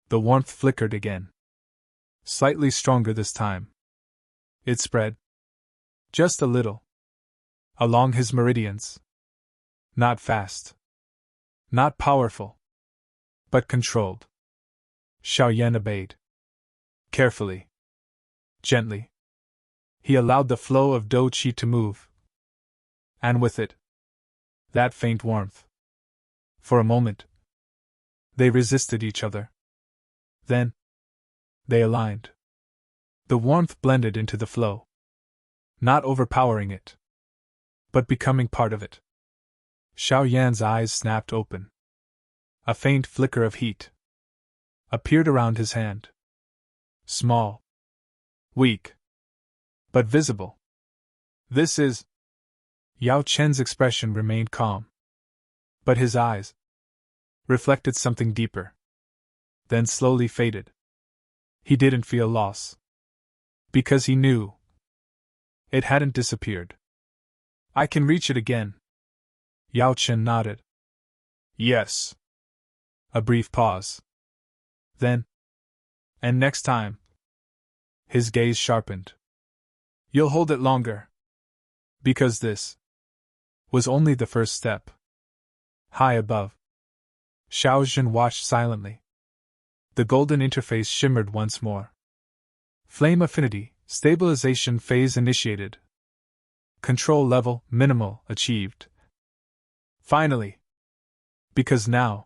Speaker 1: The warmth flickered again. Slightly stronger this time. It spread. Just a little. Along his meridians. Not fast. Not powerful. But controlled. Xiao Yan obeyed. Carefully. Gently. He allowed the flow of dou qi to move. And with it, that faint warmth. For a moment, they resisted each other. Then, they aligned. The warmth blended into the flow. Not overpowering it, but becoming part of it. Xiao Yan's eyes snapped open. A faint flicker of heat appeared around his hand. Small. Weak. But visible. This is. Yao Chen's expression remained calm. But his eyes reflected something deeper. Then slowly faded. He didn't feel loss. Because he knew. It hadn't disappeared. I can reach it again. Yao Chen nodded. Yes. A brief pause. Then. And next time. His gaze sharpened. You'll hold it longer. Because this was only the first step. High above. Xiao Zhen watched silently. The golden interface shimmered once more. Flame affinity, stabilization phase initiated. Control level, minimal, achieved. Finally. Because now,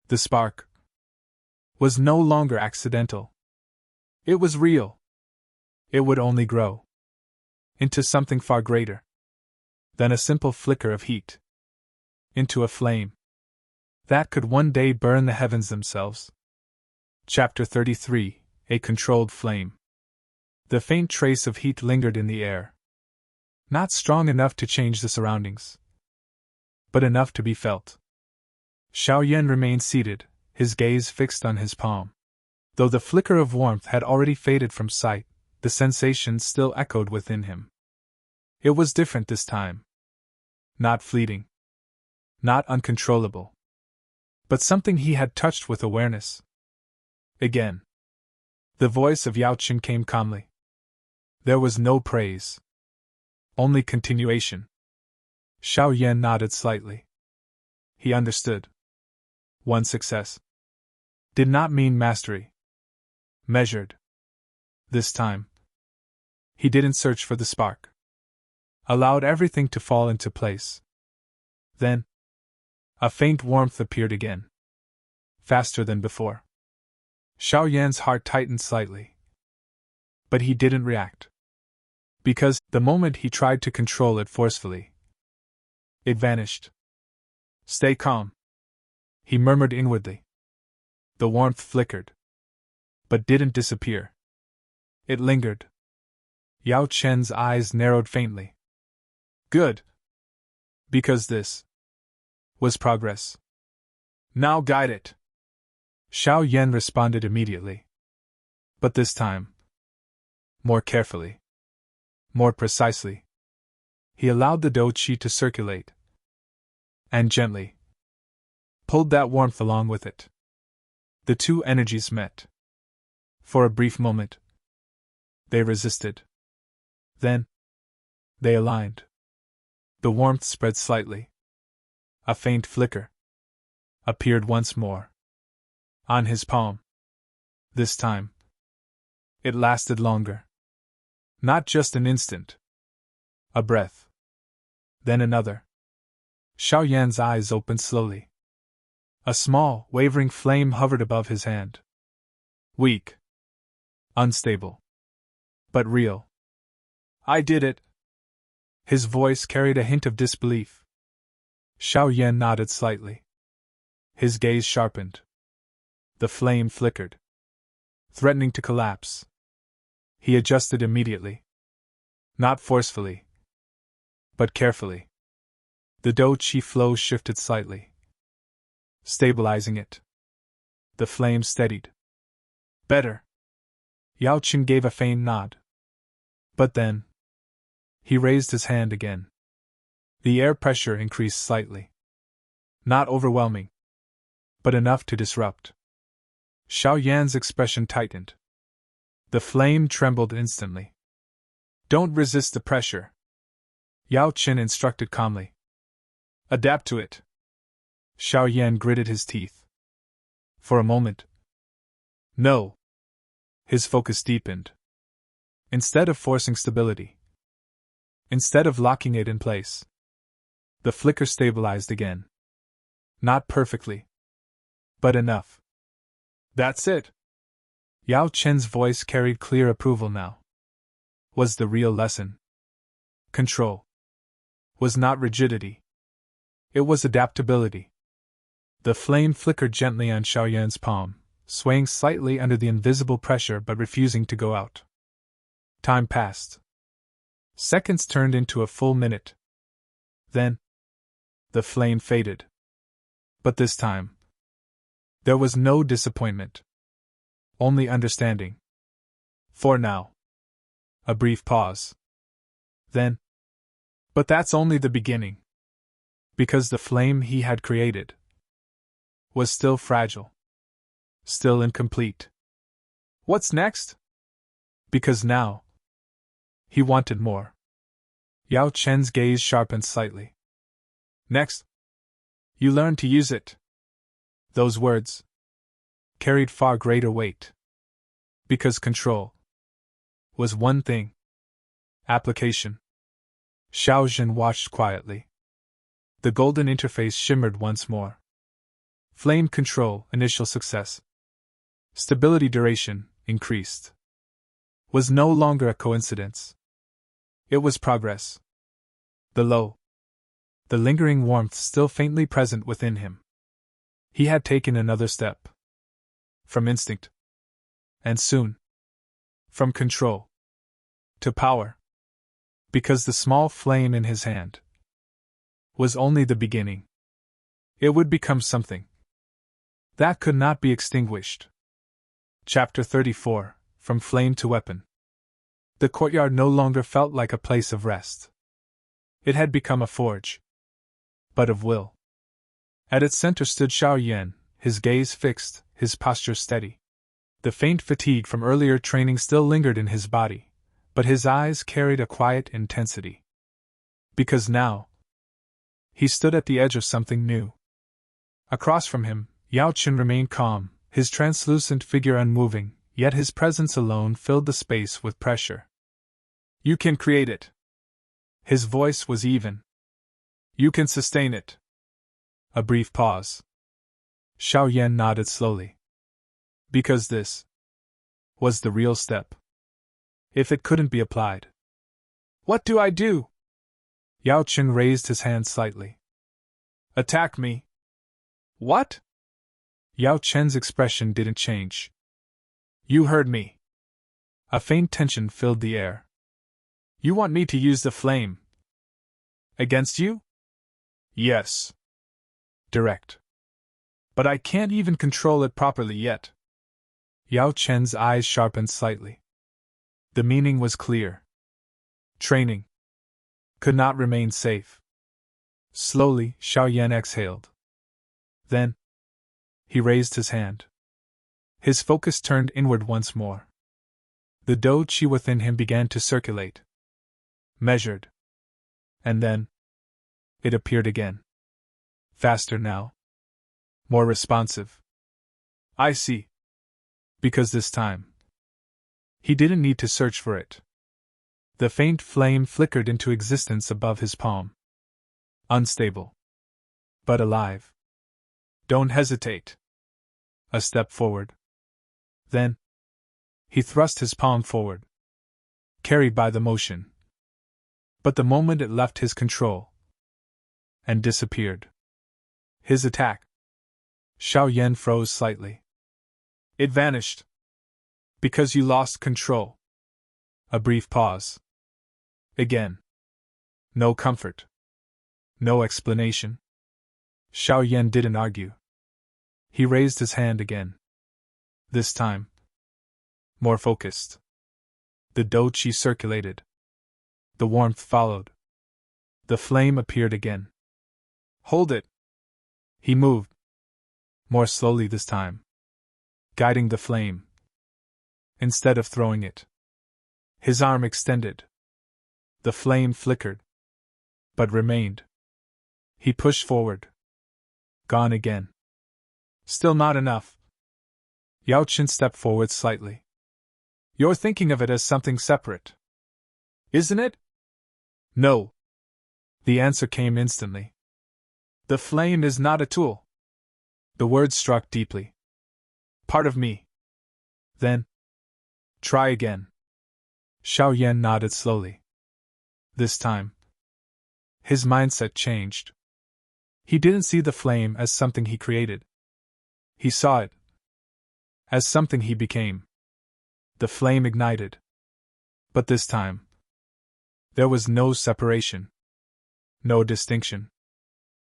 Speaker 1: the spark was no longer accidental. It was real. It would only grow into something far greater than a simple flicker of heat. Into a flame that could one day burn the heavens themselves. Chapter 33, A Controlled Flame. The faint trace of heat lingered in the air. Not strong enough to change the surroundings, but enough to be felt. Xiao Yan remained seated, his gaze fixed on his palm. Though the flicker of warmth had already faded from sight, the sensation still echoed within him. It was different this time. Not fleeting. Not uncontrollable. But something he had touched with awareness. Again. The voice of Yao Chen came calmly. There was no praise. Only continuation. Xiao Yan nodded slightly. He understood. One success did not mean mastery. Measured. This time, he didn't search for the spark. Allowed everything to fall into place. Then, a faint warmth appeared again. Faster than before. Xiao Yan's heart tightened slightly. But he didn't react. Because, the moment he tried to control it forcefully, it vanished. Stay calm. He murmured inwardly. The warmth flickered. But didn't disappear. It lingered. Yao Chen's eyes narrowed faintly. Good. Because this was progress. Now guide it. Xiao Yan responded immediately. But this time, more carefully. More precisely. He allowed the dou qi to circulate. And gently pulled that warmth along with it. The two energies met. For a brief moment, they resisted. Then, they aligned. The warmth spread slightly. A faint flicker appeared once more. On his palm. This time, it lasted longer. Not just an instant. A breath. Then another. Xiao Yan's eyes opened slowly. A small, wavering flame hovered above his hand. Weak. Unstable. But real. I did it. His voice carried a hint of disbelief. Xiao Yan nodded slightly. His gaze sharpened. The flame flickered, threatening to collapse. He adjusted immediately. Not forcefully, but carefully. The dou qi flow shifted slightly, stabilizing it. The flame steadied. Better. Yao Chen gave a faint nod. But then, he raised his hand again. The air pressure increased slightly. Not overwhelming, but enough to disrupt. Xiao Yan's expression tightened. The flame trembled instantly. Don't resist the pressure, Yao Qin instructed calmly. Adapt to it. Xiao Yan gritted his teeth. For a moment. No. His focus deepened. Instead of forcing stability, instead of locking it in place, the flicker stabilized again. Not perfectly, but enough. That's it. Yao Chen's voice carried clear approval now. Was the real lesson. Control. Was not rigidity. It was adaptability. The flame flickered gently on Xiao Yan's palm, swaying slightly under the invisible pressure but refusing to go out. Time passed. Seconds turned into a full minute. Then, the flame faded. But this time, there was no disappointment. Only understanding. For now. A brief pause. Then. But that's only the beginning. Because the flame he had created was still fragile. Still incomplete. What's next? Because now, he wanted more. Yao Chen's gaze sharpened slightly. Next, you learn to use it. Those words carried far greater weight. Because control was one thing. Application. Xiao Jin watched quietly. The golden interface shimmered once more. Flame control, initial success. Stability duration, increased. Was no longer a coincidence. It was progress. The lingering warmth still faintly present within him. He had taken another step. From instinct. And soon. From control. To power. Because the small flame in his hand was only the beginning. It would become something that could not be extinguished. Chapter 34, From Flame to Weapon. The courtyard no longer felt like a place of rest. It had become a forge. But of will. At its center stood Xiao Yan, his gaze fixed, his posture steady. The faint fatigue from earlier training still lingered in his body, but his eyes carried a quiet intensity. Because now, he stood at the edge of something new. Across from him, Yao Qin remained calm, his translucent figure unmoving, yet his presence alone filled the space with pressure. You can create it. His voice was even. You can sustain it. A brief pause. Xiao Yan nodded slowly. Because this was the real step. If it couldn't be applied. What do I do? Yao Qin raised his hand slightly. Attack me. What? Yao Chen's expression didn't change. You heard me. A faint tension filled the air. You want me to use the flame? Against you? Yes. Direct. But I can't even control it properly yet. Yao Chen's eyes sharpened slightly. The meaning was clear. Training could not remain safe. Slowly, Xiao Yan exhaled. Then, he raised his hand. His focus turned inward once more. The dou qi within him began to circulate. Measured. And then, it appeared again. Faster now. More responsive. I see. Because this time, he didn't need to search for it. The faint flame flickered into existence above his palm. Unstable. But alive. Don't hesitate. A step forward. Then, he thrust his palm forward. Carried by the motion. But the moment it left his control. And disappeared. His attack. Xiao Yan froze slightly. It vanished. Because you lost control. A brief pause. Again. No comfort. No explanation. Xiao Yan didn't argue. He raised his hand again. This time, more focused. The dou qi circulated. The warmth followed. The flame appeared again. Hold it! He moved. More slowly this time. Guiding the flame. Instead of throwing it. His arm extended. The flame flickered. But remained. He pushed forward. Gone again. Still not enough. Yao Chen stepped forward slightly. You're thinking of it as something separate. Isn't it? No. The answer came instantly. The flame is not a tool. The words struck deeply. Part of me. Then. Try again. Xiao Yan nodded slowly. This time. His mindset changed. He didn't see the flame as something he created. He saw it as something he became. The flame ignited. But this time, there was no separation. No distinction.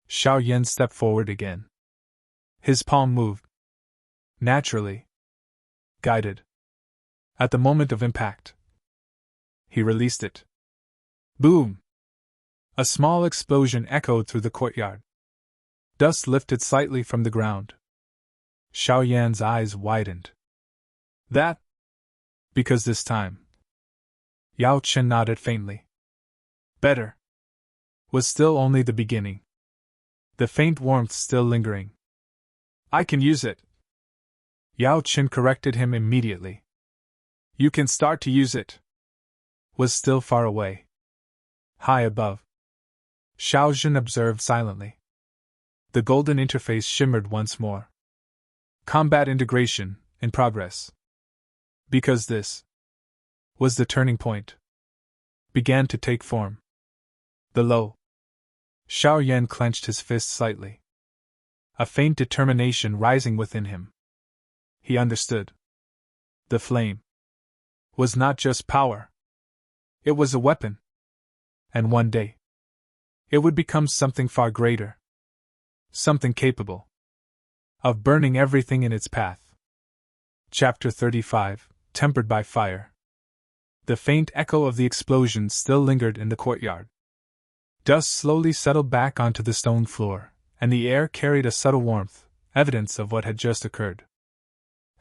Speaker 1: Xiao Yan stepped forward again. His palm moved. Naturally. Guided. At the moment of impact. He released it. Boom! A small explosion echoed through the courtyard. Dust lifted slightly from the ground. Xiao Yan's eyes widened. That? Because this time. Yao Chen nodded faintly. Better. Was still only the beginning. The faint warmth still lingering. I can use it. Yao Chen corrected him immediately. You can start to use it. Was still far away. High above. Xiao Zhen observed silently. The golden interface shimmered once more. Combat integration, in progress. Because this was the turning point. Began to take form. The low. Xiao Yan clenched his fist slightly. A faint determination rising within him. He understood. The flame was not just power. It was a weapon. And one day, it would become something far greater. Something capable of burning everything in its path. Chapter 35, Tempered by Fire. The faint echo of the explosion still lingered in the courtyard. Dust slowly settled back onto the stone floor, and the air carried a subtle warmth, evidence of what had just occurred.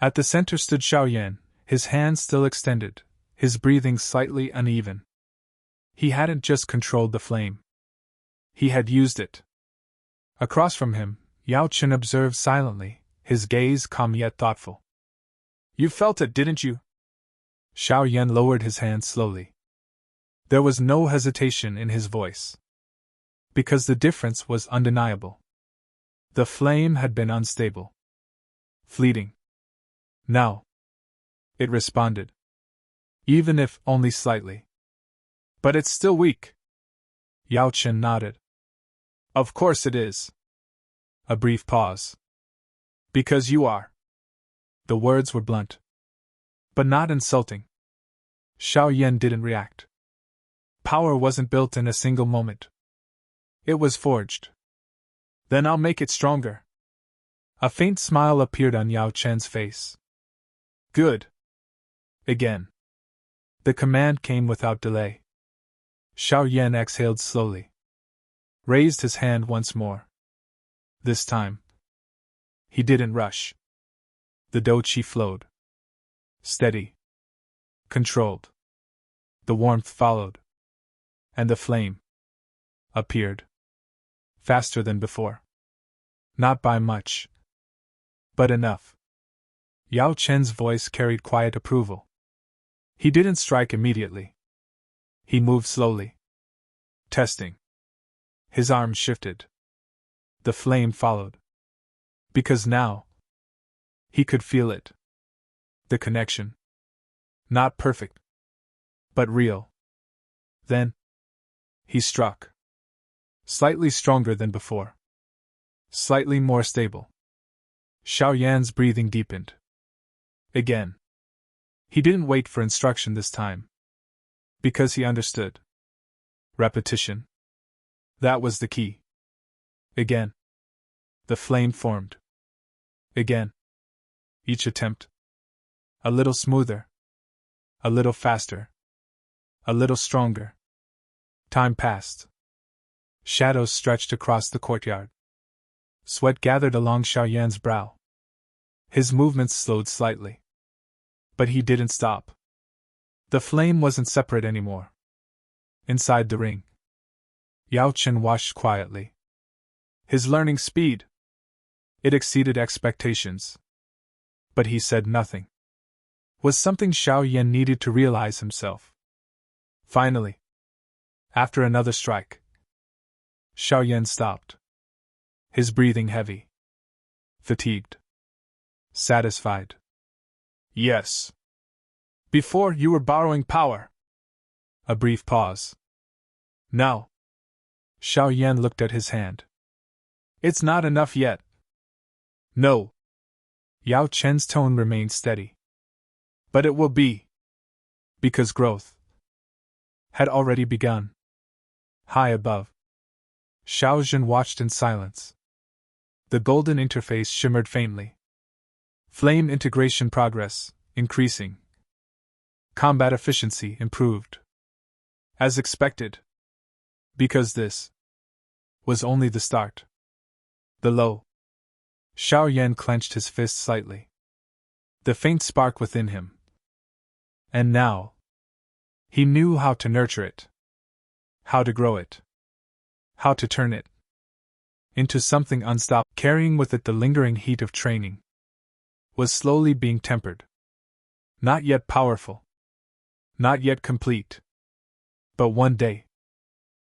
Speaker 1: At the center stood Xiao Yan, his hands still extended, his breathing slightly uneven. He hadn't just controlled the flame. He had used it. Across from him, Yao Chen observed silently, his gaze calm yet thoughtful. You felt it, didn't you? Xiao Yan lowered his hand slowly. There was no hesitation in his voice. Because the difference was undeniable. The flame had been unstable. Fleeting. Now. It responded. Even if only slightly. But it's still weak. Yao Chen nodded. Of course it is. A brief pause. Because you are. The words were blunt. But not insulting. Xiao Yan didn't react. Power wasn't built in a single moment. It was forged. Then I'll make it stronger. A faint smile appeared on Yao Chen's face. Good. Again. The command came without delay. Xiao Yan exhaled slowly. Raised his hand once more. This time. He didn't rush. The doqi flowed. Steady. Controlled. The warmth followed. And the flame appeared. Faster than before. Not by much. But enough. Yao Chen's voice carried quiet approval. He didn't strike immediately. He moved slowly. Testing. His arm shifted. The flame followed. Because now, he could feel it. The connection. Not perfect. But real. Then, he struck. Slightly stronger than before. Slightly more stable. Xiao Yan's breathing deepened. Again. He didn't wait for instruction this time. Because he understood. Repetition. That was the key. Again. The flame formed. Again. Each attempt. A little smoother. A little faster. A little stronger. Time passed. Shadows stretched across the courtyard. Sweat gathered along Xiao Yan's brow. His movements slowed slightly. But he didn't stop. The flame wasn't separate anymore. Inside the ring, Yao Chen watched quietly. His learning speed, it exceeded expectations. But he said nothing. Was something Xiao Yan needed to realize himself. Finally, after another strike, Xiao Yan stopped. His breathing heavy. Fatigued. Satisfied. Yes. Before you were borrowing power. A brief pause. Now. Xiao Yan looked at his hand. It's not enough yet. No. Yao Chen's tone remained steady. But it will be. Because growth had already begun. High above, Xiao Zhen watched in silence. The golden interface shimmered faintly. Flame integration progress, increasing. Combat efficiency improved. As expected. Because this was only the start. The low. Xiao Yan clenched his fist slightly. The faint spark within him. And now, he knew how to nurture it. How to grow it. How to turn it into something unstoppable, carrying with it the lingering heat of training. Was slowly being tempered. Not yet powerful. Not yet complete. But one day,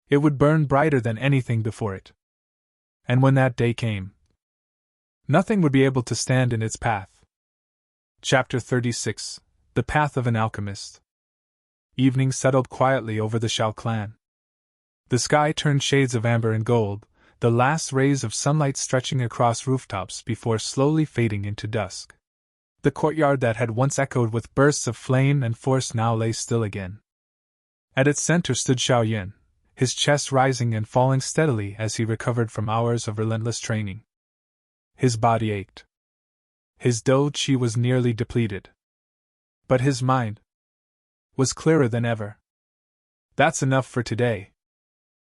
Speaker 1: it would burn brighter than anything before it. And when that day came, nothing would be able to stand in its path. Chapter 36. The Path of an Alchemist. Evening settled quietly over the Xiao Clan. The sky turned shades of amber and gold, the last rays of sunlight stretching across rooftops before slowly fading into dusk. The courtyard that had once echoed with bursts of flame and force now lay still again. At its center stood Xiao Yan, his chest rising and falling steadily as he recovered from hours of relentless training. His body ached. His dou qi was nearly depleted. But his mind was clearer than ever. That's enough for today.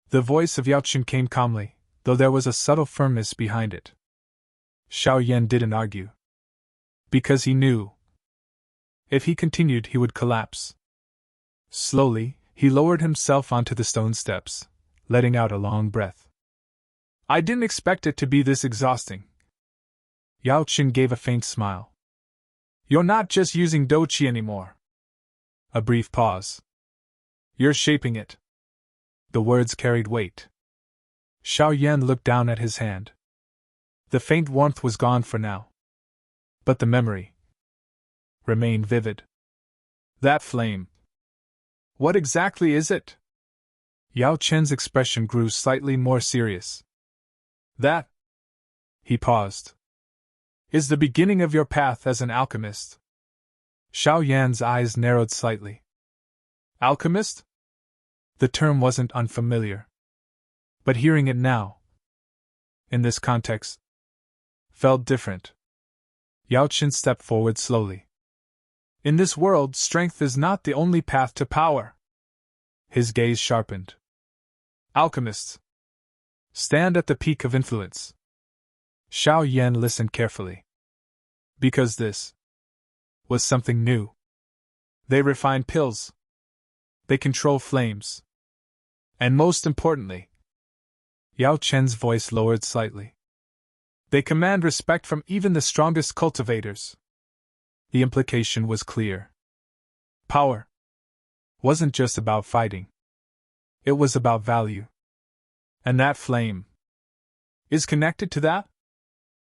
Speaker 1: The voice of Yao Chen came calmly, though there was a subtle firmness behind it. Xiao Yan didn't argue. Because he knew. If he continued, he would collapse. Slowly, he lowered himself onto the stone steps, letting out a long breath. I didn't expect it to be this exhausting. Yao Chen gave a faint smile. You're not just using dou qi anymore. A brief pause. You're shaping it. The words carried weight. Xiao Yan looked down at his hand. The faint warmth was gone for now. But the memory remained vivid. That flame. What exactly is it? Yao Chen's expression grew slightly more serious. That, he paused, is the beginning of your path as an alchemist. Xiao Yan's eyes narrowed slightly. Alchemist? The term wasn't unfamiliar. But hearing it now, in this context, felt different. Yao Chen stepped forward slowly. In this world, strength is not the only path to power. His gaze sharpened. Alchemists stand at the peak of influence. Xiao Yan listened carefully. Because this was something new. They refine pills. They control flames. And most importantly, Yao Chen's voice lowered slightly. They command respect from even the strongest cultivators. The implication was clear. Power wasn't just about fighting. It was about value. And that flame is connected to that?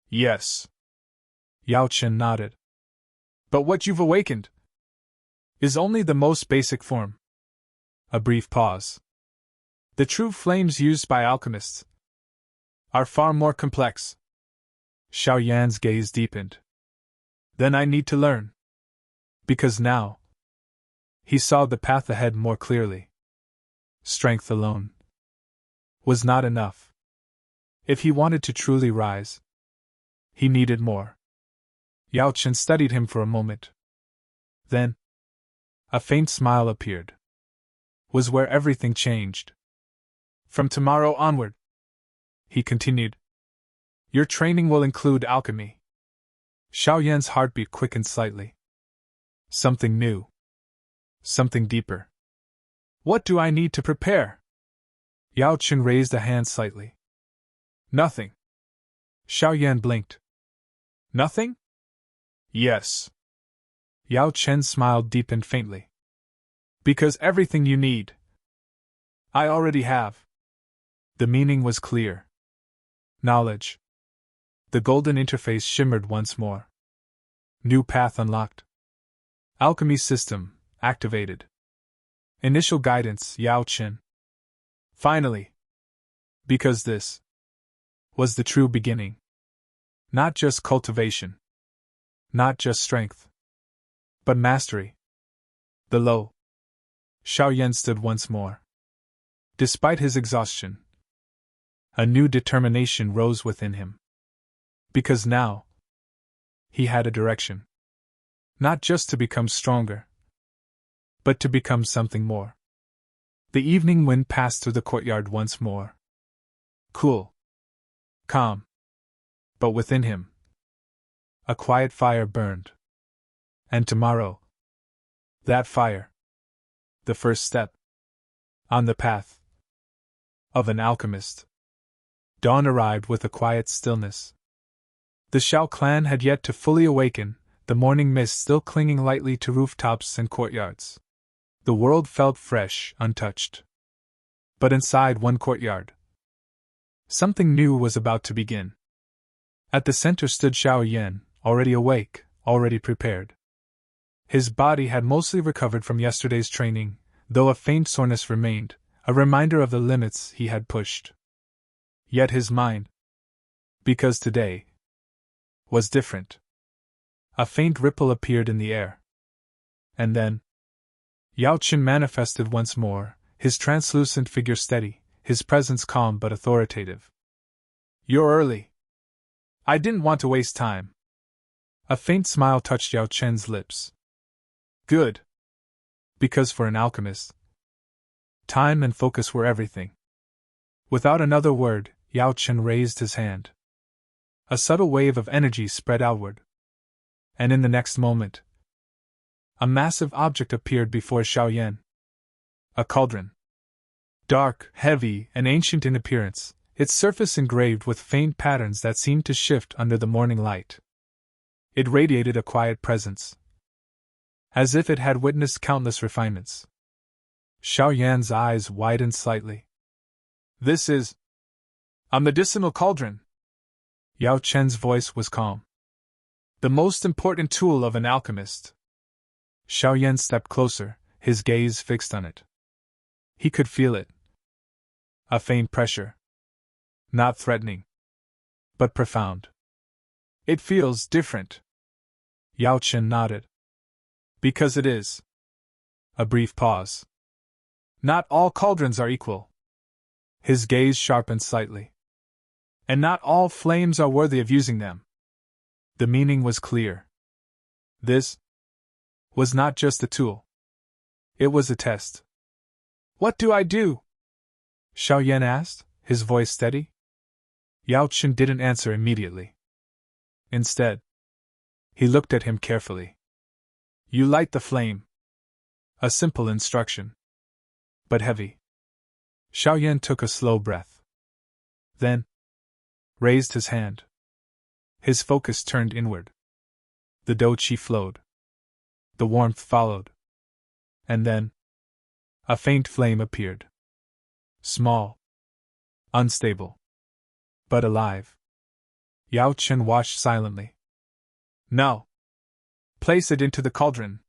Speaker 1: Yes. Yao Chen nodded. But what you've awakened is only the most basic form. A brief pause. The true flames used by alchemists are far more complex. Xiao Yan's gaze deepened. Then I need to learn. Because now, he saw the path ahead more clearly. Strength alone was not enough. If he wanted to truly rise, he needed more. Yao Chen studied him for a moment. Then, a faint smile appeared. Was where everything changed. From tomorrow onward, he continued, your training will include alchemy. Xiao Yan's heartbeat quickened slightly. Something new. Something deeper. What do I need to prepare? Yao Chen raised a hand slightly. Nothing. Xiao Yan blinked. Nothing? Yes. Yao Chen smiled deep and faintly. Because everything you need, I already have. The meaning was clear. Knowledge. The golden interface shimmered once more. New path unlocked. Alchemy system activated. Initial guidance, Yao Chen. Finally. Because this was the true beginning. Not just cultivation. Not just strength. But mastery. Below. Xiao Yan stood once more. Despite his exhaustion, a new determination rose within him. Because now, he had a direction. Not just to become stronger, but to become something more. The evening wind passed through the courtyard once more. Cool. Calm. But within him, a quiet fire burned. And tomorrow, that fire, the first step on the path of an alchemist. Dawn arrived with a quiet stillness. The Xiao Clan had yet to fully awaken, the morning mist still clinging lightly to rooftops and courtyards. The world felt fresh, untouched. But inside one courtyard, something new was about to begin. At the center stood Xiao Yan, already awake, already prepared. His body had mostly recovered from yesterday's training, though a faint soreness remained, a reminder of the limits he had pushed. Yet his mind, because today was different. A faint ripple appeared in the air. And then, Yao Chen manifested once more, his translucent figure steady, his presence calm but authoritative. You're early. I didn't want to waste time. A faint smile touched Yao Chen's lips. Good. Because for an alchemist, time and focus were everything. Without another word, Yao Chen raised his hand. A subtle wave of energy spread outward. And in the next moment, a massive object appeared before Xiao Yan. A cauldron. Dark, heavy, and ancient in appearance, its surface engraved with faint patterns that seemed to shift under the morning light. It radiated a quiet presence, as if it had witnessed countless refinements. Xiao Yan's eyes widened slightly. This is a medicinal cauldron. Yao Chen's voice was calm. The most important tool of an alchemist. Xiao Yan stepped closer, his gaze fixed on it. He could feel it. A faint pressure. Not threatening, but profound. It feels different. Yao Chen nodded. Because it is. A brief pause. Not all cauldrons are equal. His gaze sharpened slightly. And not all flames are worthy of using them. The meaning was clear. This was not just a tool. It was a test. What do I do? Xiao Yan asked, his voice steady. Yao Chen didn't answer immediately. Instead, he looked at him carefully. You light the flame. A simple instruction. But heavy. Xiao Yan took a slow breath. Then, raised his hand. His focus turned inward. The doqi flowed. The warmth followed. And then, a faint flame appeared. Small. Unstable. But alive. Yao Chen watched silently. Now, place it into the cauldron.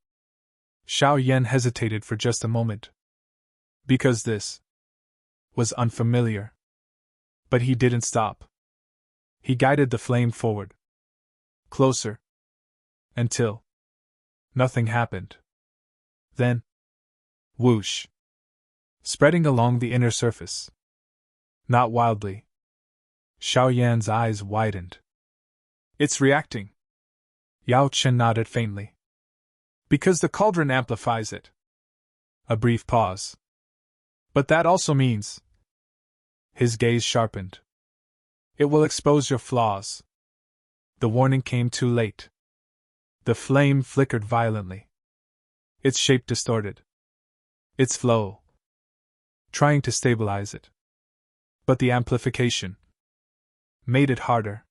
Speaker 1: Xiao Yan hesitated for just a moment. Because this was unfamiliar. But he didn't stop. He guided the flame forward. Closer. Until nothing happened. Then, whoosh. Spreading along the inner surface. Not wildly. Xiao Yan's eyes widened. It's reacting. Yao Chen nodded faintly. Because the cauldron amplifies it. A brief pause. But that also means His gaze sharpened. It will expose your flaws. The warning came too late. The flame flickered violently. Its shape distorted. Its flow, trying to stabilize it. But the amplification made it harder.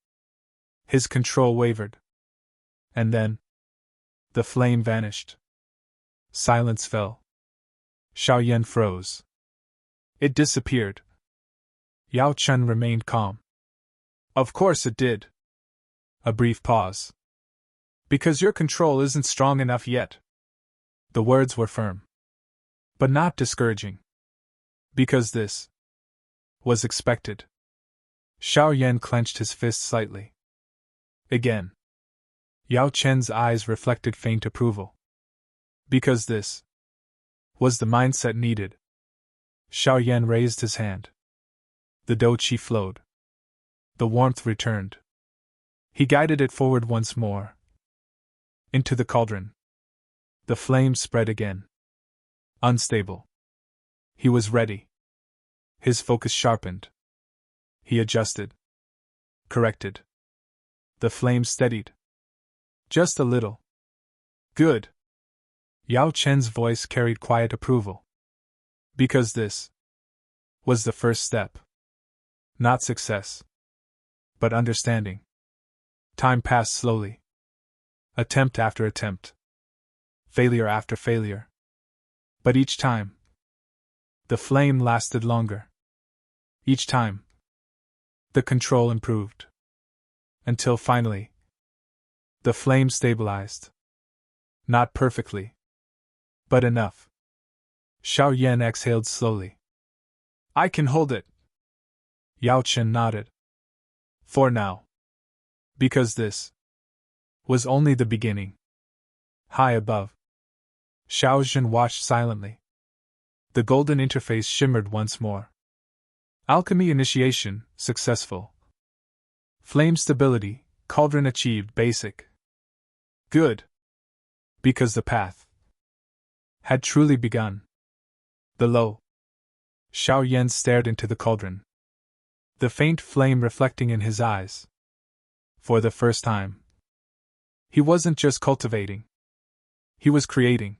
Speaker 1: His control wavered. And then, the flame vanished. Silence fell. Xiao Yan froze. It disappeared. Yao Chen remained calm. Of course it did. A brief pause. Because your control isn't strong enough yet. The words were firm. But not discouraging. Because this was expected. Xiao Yan clenched his fist slightly. Again. Yao Chen's eyes reflected faint approval. Because this was the mindset needed. Xiao Yan raised his hand. The douqi flowed. The warmth returned. He guided it forward once more. Into the cauldron. The flame spread again. Unstable. He was ready. His focus sharpened. He adjusted. Corrected. The flame steadied. Just a little. Good. Yao Chen's voice carried quiet approval. Because this was the first step. Not success, but understanding. Time passed slowly. Attempt after attempt. Failure after failure. But each time, the flame lasted longer. Each time, the control improved. Until finally, the flame stabilized. Not perfectly, but enough. Xiao Yan exhaled slowly. I can hold it. Yao Chen nodded. For now. Because this was only the beginning. High above, Xiao Zhen watched silently. The golden interface shimmered once more. Alchemy initiation, successful. Flame stability, cauldron achieved basic. Good. Because the path had truly begun. Below, Xiao Yan stared into the cauldron. The faint flame reflecting in his eyes. For the first time, he wasn't just cultivating. He was creating.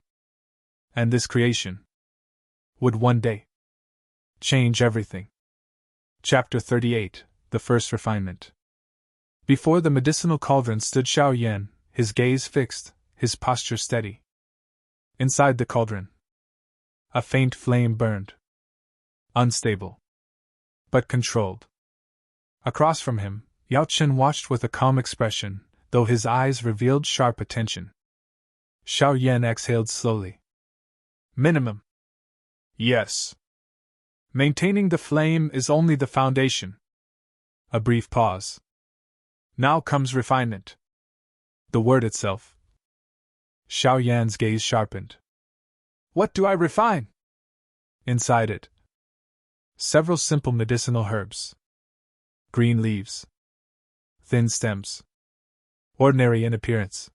Speaker 1: And this creation would one day change everything. Chapter 38, The First Refinement. Before the medicinal cauldron stood Xiao Yan, his gaze fixed, his posture steady. Inside the cauldron, a faint flame burned. Unstable, but controlled. Across from him, Yao Chen watched with a calm expression, though his eyes revealed sharp attention. Xiao Yan exhaled slowly. Minimum. Yes. Maintaining the flame is only the foundation. A brief pause. Now comes refinement. The word itself. Xiao Yan's gaze sharpened. What do I refine? Inside it, several simple medicinal herbs. Green leaves. Thin stems. Ordinary in appearance.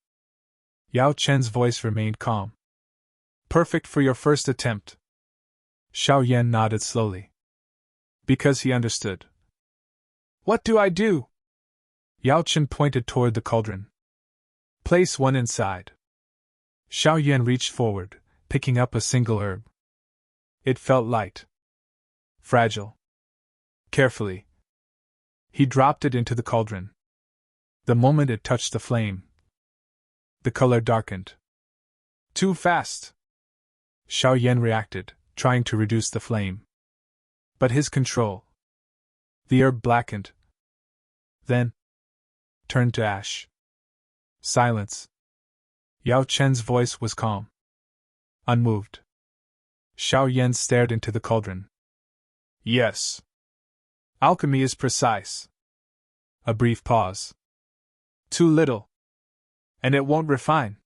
Speaker 1: Yao Chen's voice remained calm. Perfect for your first attempt. Xiao Yan nodded slowly. Because he understood. What do I do? Yao Chen pointed toward the cauldron. Place one inside. Xiao Yan reached forward, picking up a single herb. It felt light. Fragile. Carefully, he dropped it into the cauldron. The moment it touched the flame, the color darkened. Too fast. Xiao Yan reacted, trying to reduce the flame. But his control. The herb blackened. Then, turned to ash. Silence. Yao Chen's voice was calm. Unmoved. Xiao Yan stared into the cauldron. Yes. Alchemy is precise. A brief pause. Too little. And it won't refine.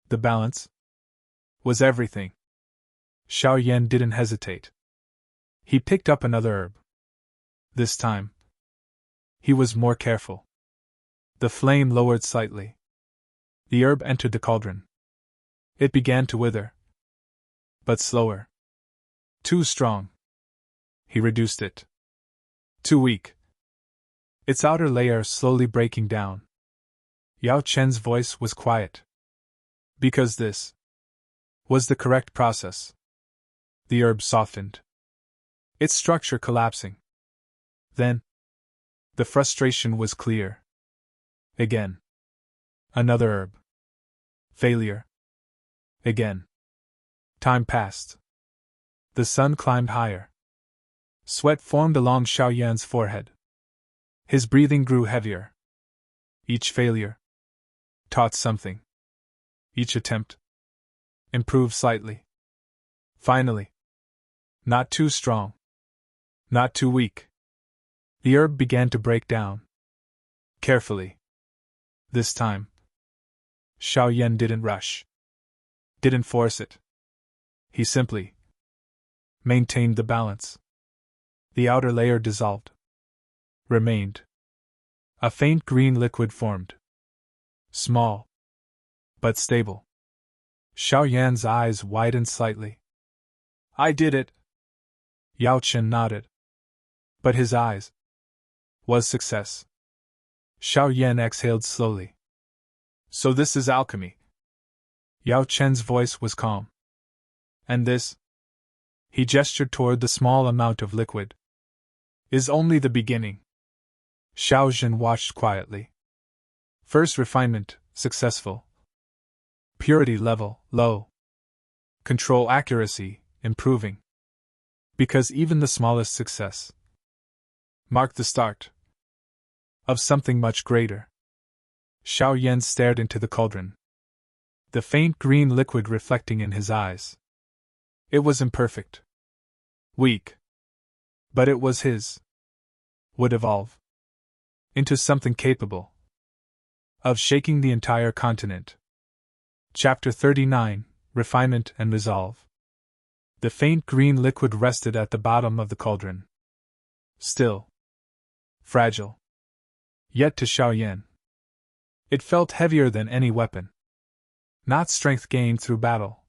Speaker 1: The balance was everything. Xiao Yan didn't hesitate. He picked up another herb. This time, he was more careful. The flame lowered slightly. The herb entered the cauldron. It began to wither. But slower. Too strong. He reduced it. Too weak. Its outer layer slowly breaking down. Yao Chen's voice was quiet. Because this was the correct process. The herb softened, its structure collapsing. Then, the frustration was clear. Again. Another herb. Failure. Again. Time passed. The sun climbed higher. Sweat formed along Xiao Yan's forehead. His breathing grew heavier. Each failure taught something. Each attempt improved slightly. Finally, not too strong, not too weak, the herb began to break down. Carefully. This time, Xiao Yan didn't rush, didn't force it. He simply maintained the balance. The outer layer dissolved. Remained. A faint green liquid formed. Small, but stable. Xiao Yan's eyes widened slightly. I did it. Yao Chen nodded. But his eyes was success. Xiao Yan exhaled slowly. So this is alchemy. Yao Chen's voice was calm. And this? He gestured toward the small amount of liquid. Is only the beginning. Xiao Zhen watched quietly. First refinement, successful. Purity level, low. Control accuracy, improving. Because even the smallest success marked the start of something much greater. Xiao Yan stared into the cauldron. The faint green liquid reflecting in his eyes. It was imperfect. Weak. But it was his. Would evolve into something capable of shaking the entire continent. Chapter 39, Refinement and Resolve. The faint green liquid rested at the bottom of the cauldron. Still. Fragile. Yet to Xiao Yan, it felt heavier than any weapon. Not strength gained through battle,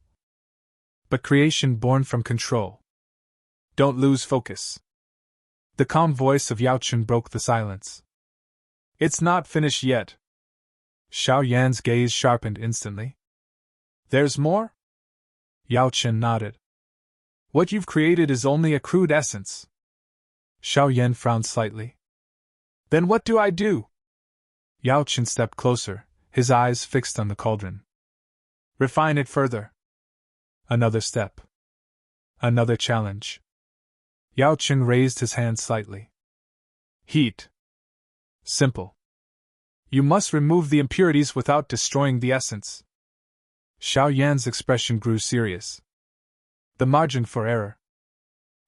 Speaker 1: but creation born from control. Don't lose focus. The calm voice of Yao Chen broke the silence. It's not finished yet. Xiao Yan's gaze sharpened instantly. There's more? Yao Chen nodded. What you've created is only a crude essence. Xiao Yan frowned slightly. Then what do I do? Yao Chen stepped closer, his eyes fixed on the cauldron. Refine it further. Another step. Another challenge. Yao Chen raised his hand slightly. Heat. Simple. You must remove the impurities without destroying the essence. Xiao Yan's expression grew serious. The margin for error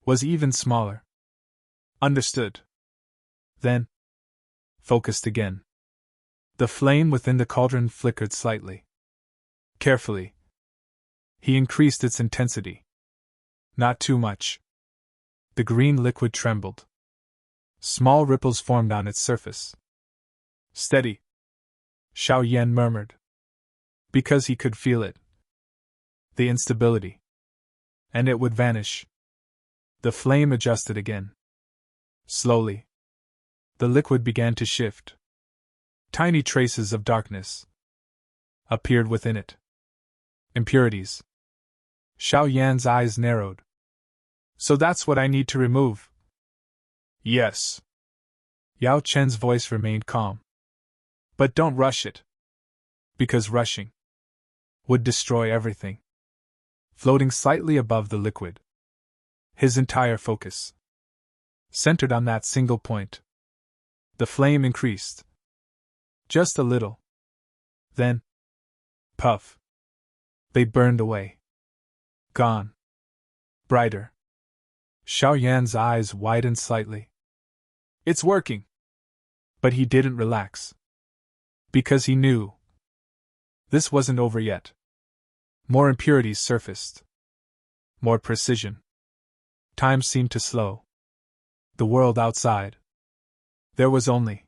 Speaker 1: was even smaller. Understood. Then, focused again. The flame within the cauldron flickered slightly. Carefully, he increased its intensity. Not too much. The green liquid trembled. Small ripples formed on its surface. Steady, Xiao Yan murmured. Because he could feel it. The instability. And it would vanish. The flame adjusted again. Slowly, the liquid began to shift. Tiny traces of darkness appeared within it. Impurities. Xiao Yan's eyes narrowed. So that's what I need to remove? Yes. Yao Chen's voice remained calm. But don't rush it. Because rushing would destroy everything. Floating slightly above the liquid, his entire focus centered on that single point. The flame increased. Just a little. Then, puff. They burned away. Gone. Brighter. Xiao Yan's eyes widened slightly. It's working. But he didn't relax. Because he knew this wasn't over yet. More impurities surfaced. More precision. Time seemed to slow. The world outside. There was only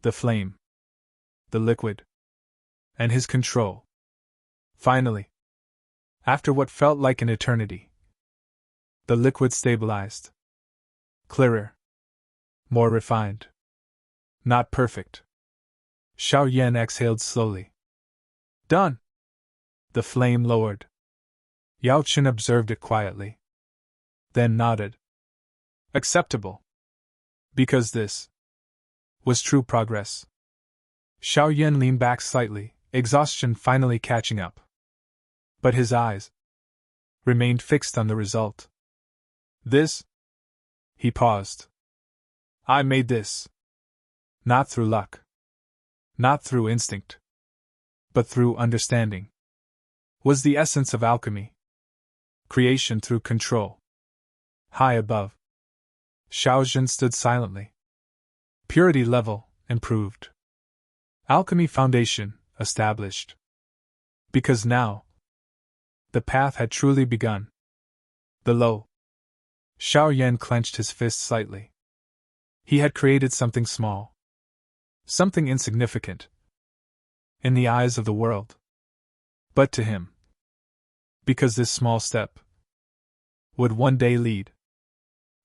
Speaker 1: the flame, the liquid, and his control. Finally, after what felt like an eternity, the liquid stabilized. Clearer. More refined. Not perfect. Xiao Yan exhaled slowly. Done. The flame lowered. Yao Chen observed it quietly. Then nodded. Acceptable. Because this was true progress. Xiao Yan leaned back slightly, exhaustion finally catching up. But his eyes remained fixed on the result. This? He paused. I made this. Not through luck. Not through instinct. But through understanding. Was the essence of alchemy. Creation through control. High above. Xiao Zhen stood silently. Purity level, improved. Alchemy foundation, established. Because now, the path had truly begun. Below. Xiao Yan clenched his fist slightly. He had created something small. Something insignificant. In the eyes of the world. But to him. Because this small step would one day lead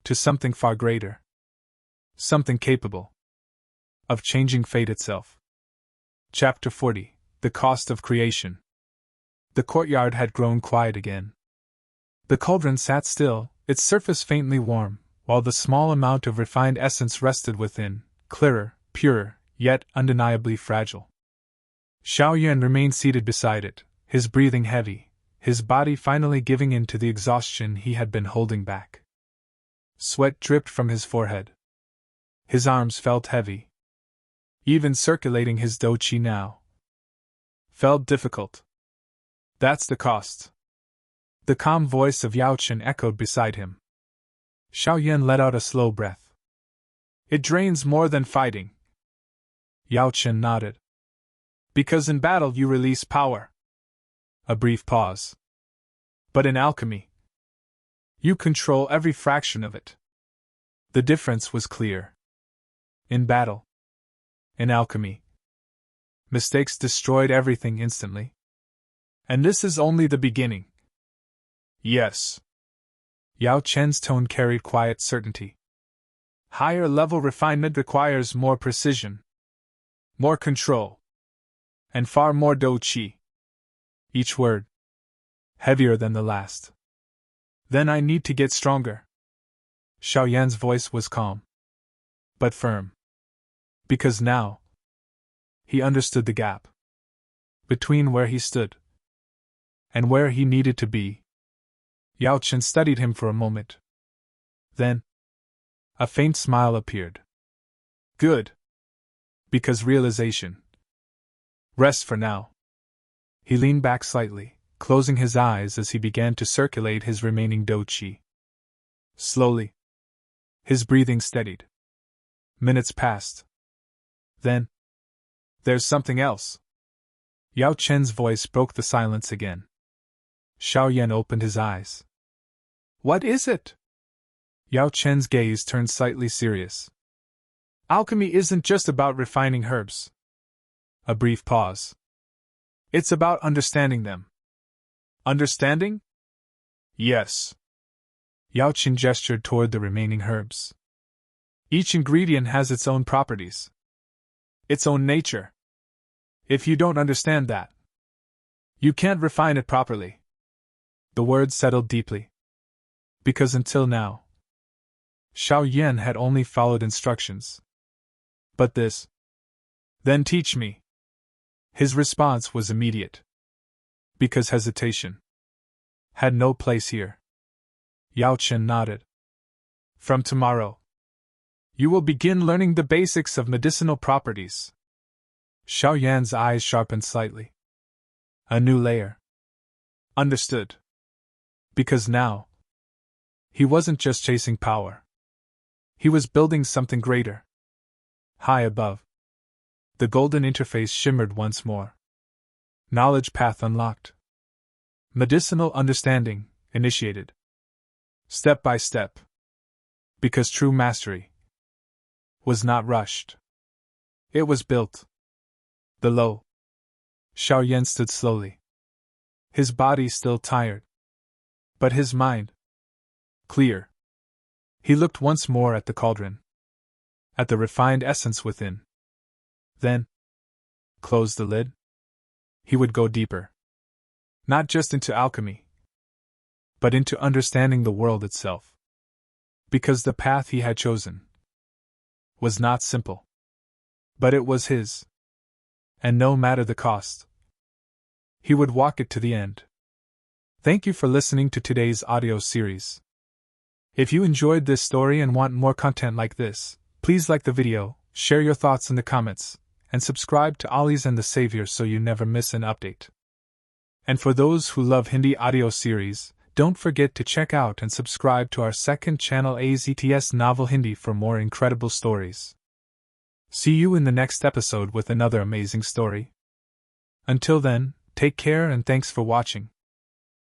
Speaker 1: to something far greater. Something capable of changing fate itself. Chapter 40. The Cost of Creation. The courtyard had grown quiet again. The cauldron sat still, its surface faintly warm, while the small amount of refined essence rested within, clearer, purer, yet undeniably fragile. Xiao Yan remained seated beside it, his breathing heavy, his body finally giving in to the exhaustion he had been holding back. Sweat dripped from his forehead. His arms felt heavy. Even circulating his dou qi now felt difficult. That's the cost. The calm voice of Yao Chen echoed beside him. Xiao Yan let out a slow breath. It drains more than fighting. Yao Chen nodded. Because in battle you release power. A brief pause. But in alchemy, you control every fraction of it. The difference was clear. In battle, in alchemy, mistakes destroyed everything instantly. And this is only the beginning. Yes. Yao Chen's tone carried quiet certainty. Higher level refinement requires more precision, more control, and far more dou qi. Each word heavier than the last. Then I need to get stronger. Xiao Yan's voice was calm, but firm. Because now, he understood the gap between where he stood and where he needed to be. Yao Chen studied him for a moment. Then, a faint smile appeared. Good. Because realization. Rest for now. He leaned back slightly, closing his eyes as he began to circulate his remaining dou qi. Slowly, his breathing steadied. Minutes passed. Then, there's something else. Yao Chen's voice broke the silence again. Xiao Yan opened his eyes. What is it? Yao Chen's gaze turned slightly serious. Alchemy isn't just about refining herbs. A brief pause. It's about understanding them. Understanding? Yes. Yao Chen gestured toward the remaining herbs. Each ingredient has its own properties. Its own nature. If you don't understand that, you can't refine it properly. The words settled deeply. Because until now, Xiao Yan had only followed instructions. But this. Then teach me. His response was immediate. Because hesitation had no place here. Yao Chen nodded. From tomorrow, you will begin learning the basics of medicinal properties. Xiao Yan's eyes sharpened slightly. A new layer. Understood. Because now, he wasn't just chasing power. He was building something greater. High above. The golden interface shimmered once more. Knowledge path unlocked. Medicinal understanding initiated. Step by step. Because true mastery was not rushed. It was built. Below. Xiao Yan stood slowly. His body still tired. But his mind clear. He looked once more at the cauldron. at the refined essence within. Then, close the lid. He would go deeper. Not just into alchemy, but into understanding the world itself. Because the path he had chosen was not simple. But it was his. And no matter the cost, he would walk it to the end. Thank you for listening to today's audio series. If you enjoyed this story and want more content like this, please like the video, share your thoughts in the comments, and subscribe to Ollie's and the Savior so you never miss an update. And for those who love Hindi audio series, don't forget to check out and subscribe to our second channel AZTS Novel Hindi for more incredible stories. See you in the next episode with another amazing story. Until then, take care and thanks for watching.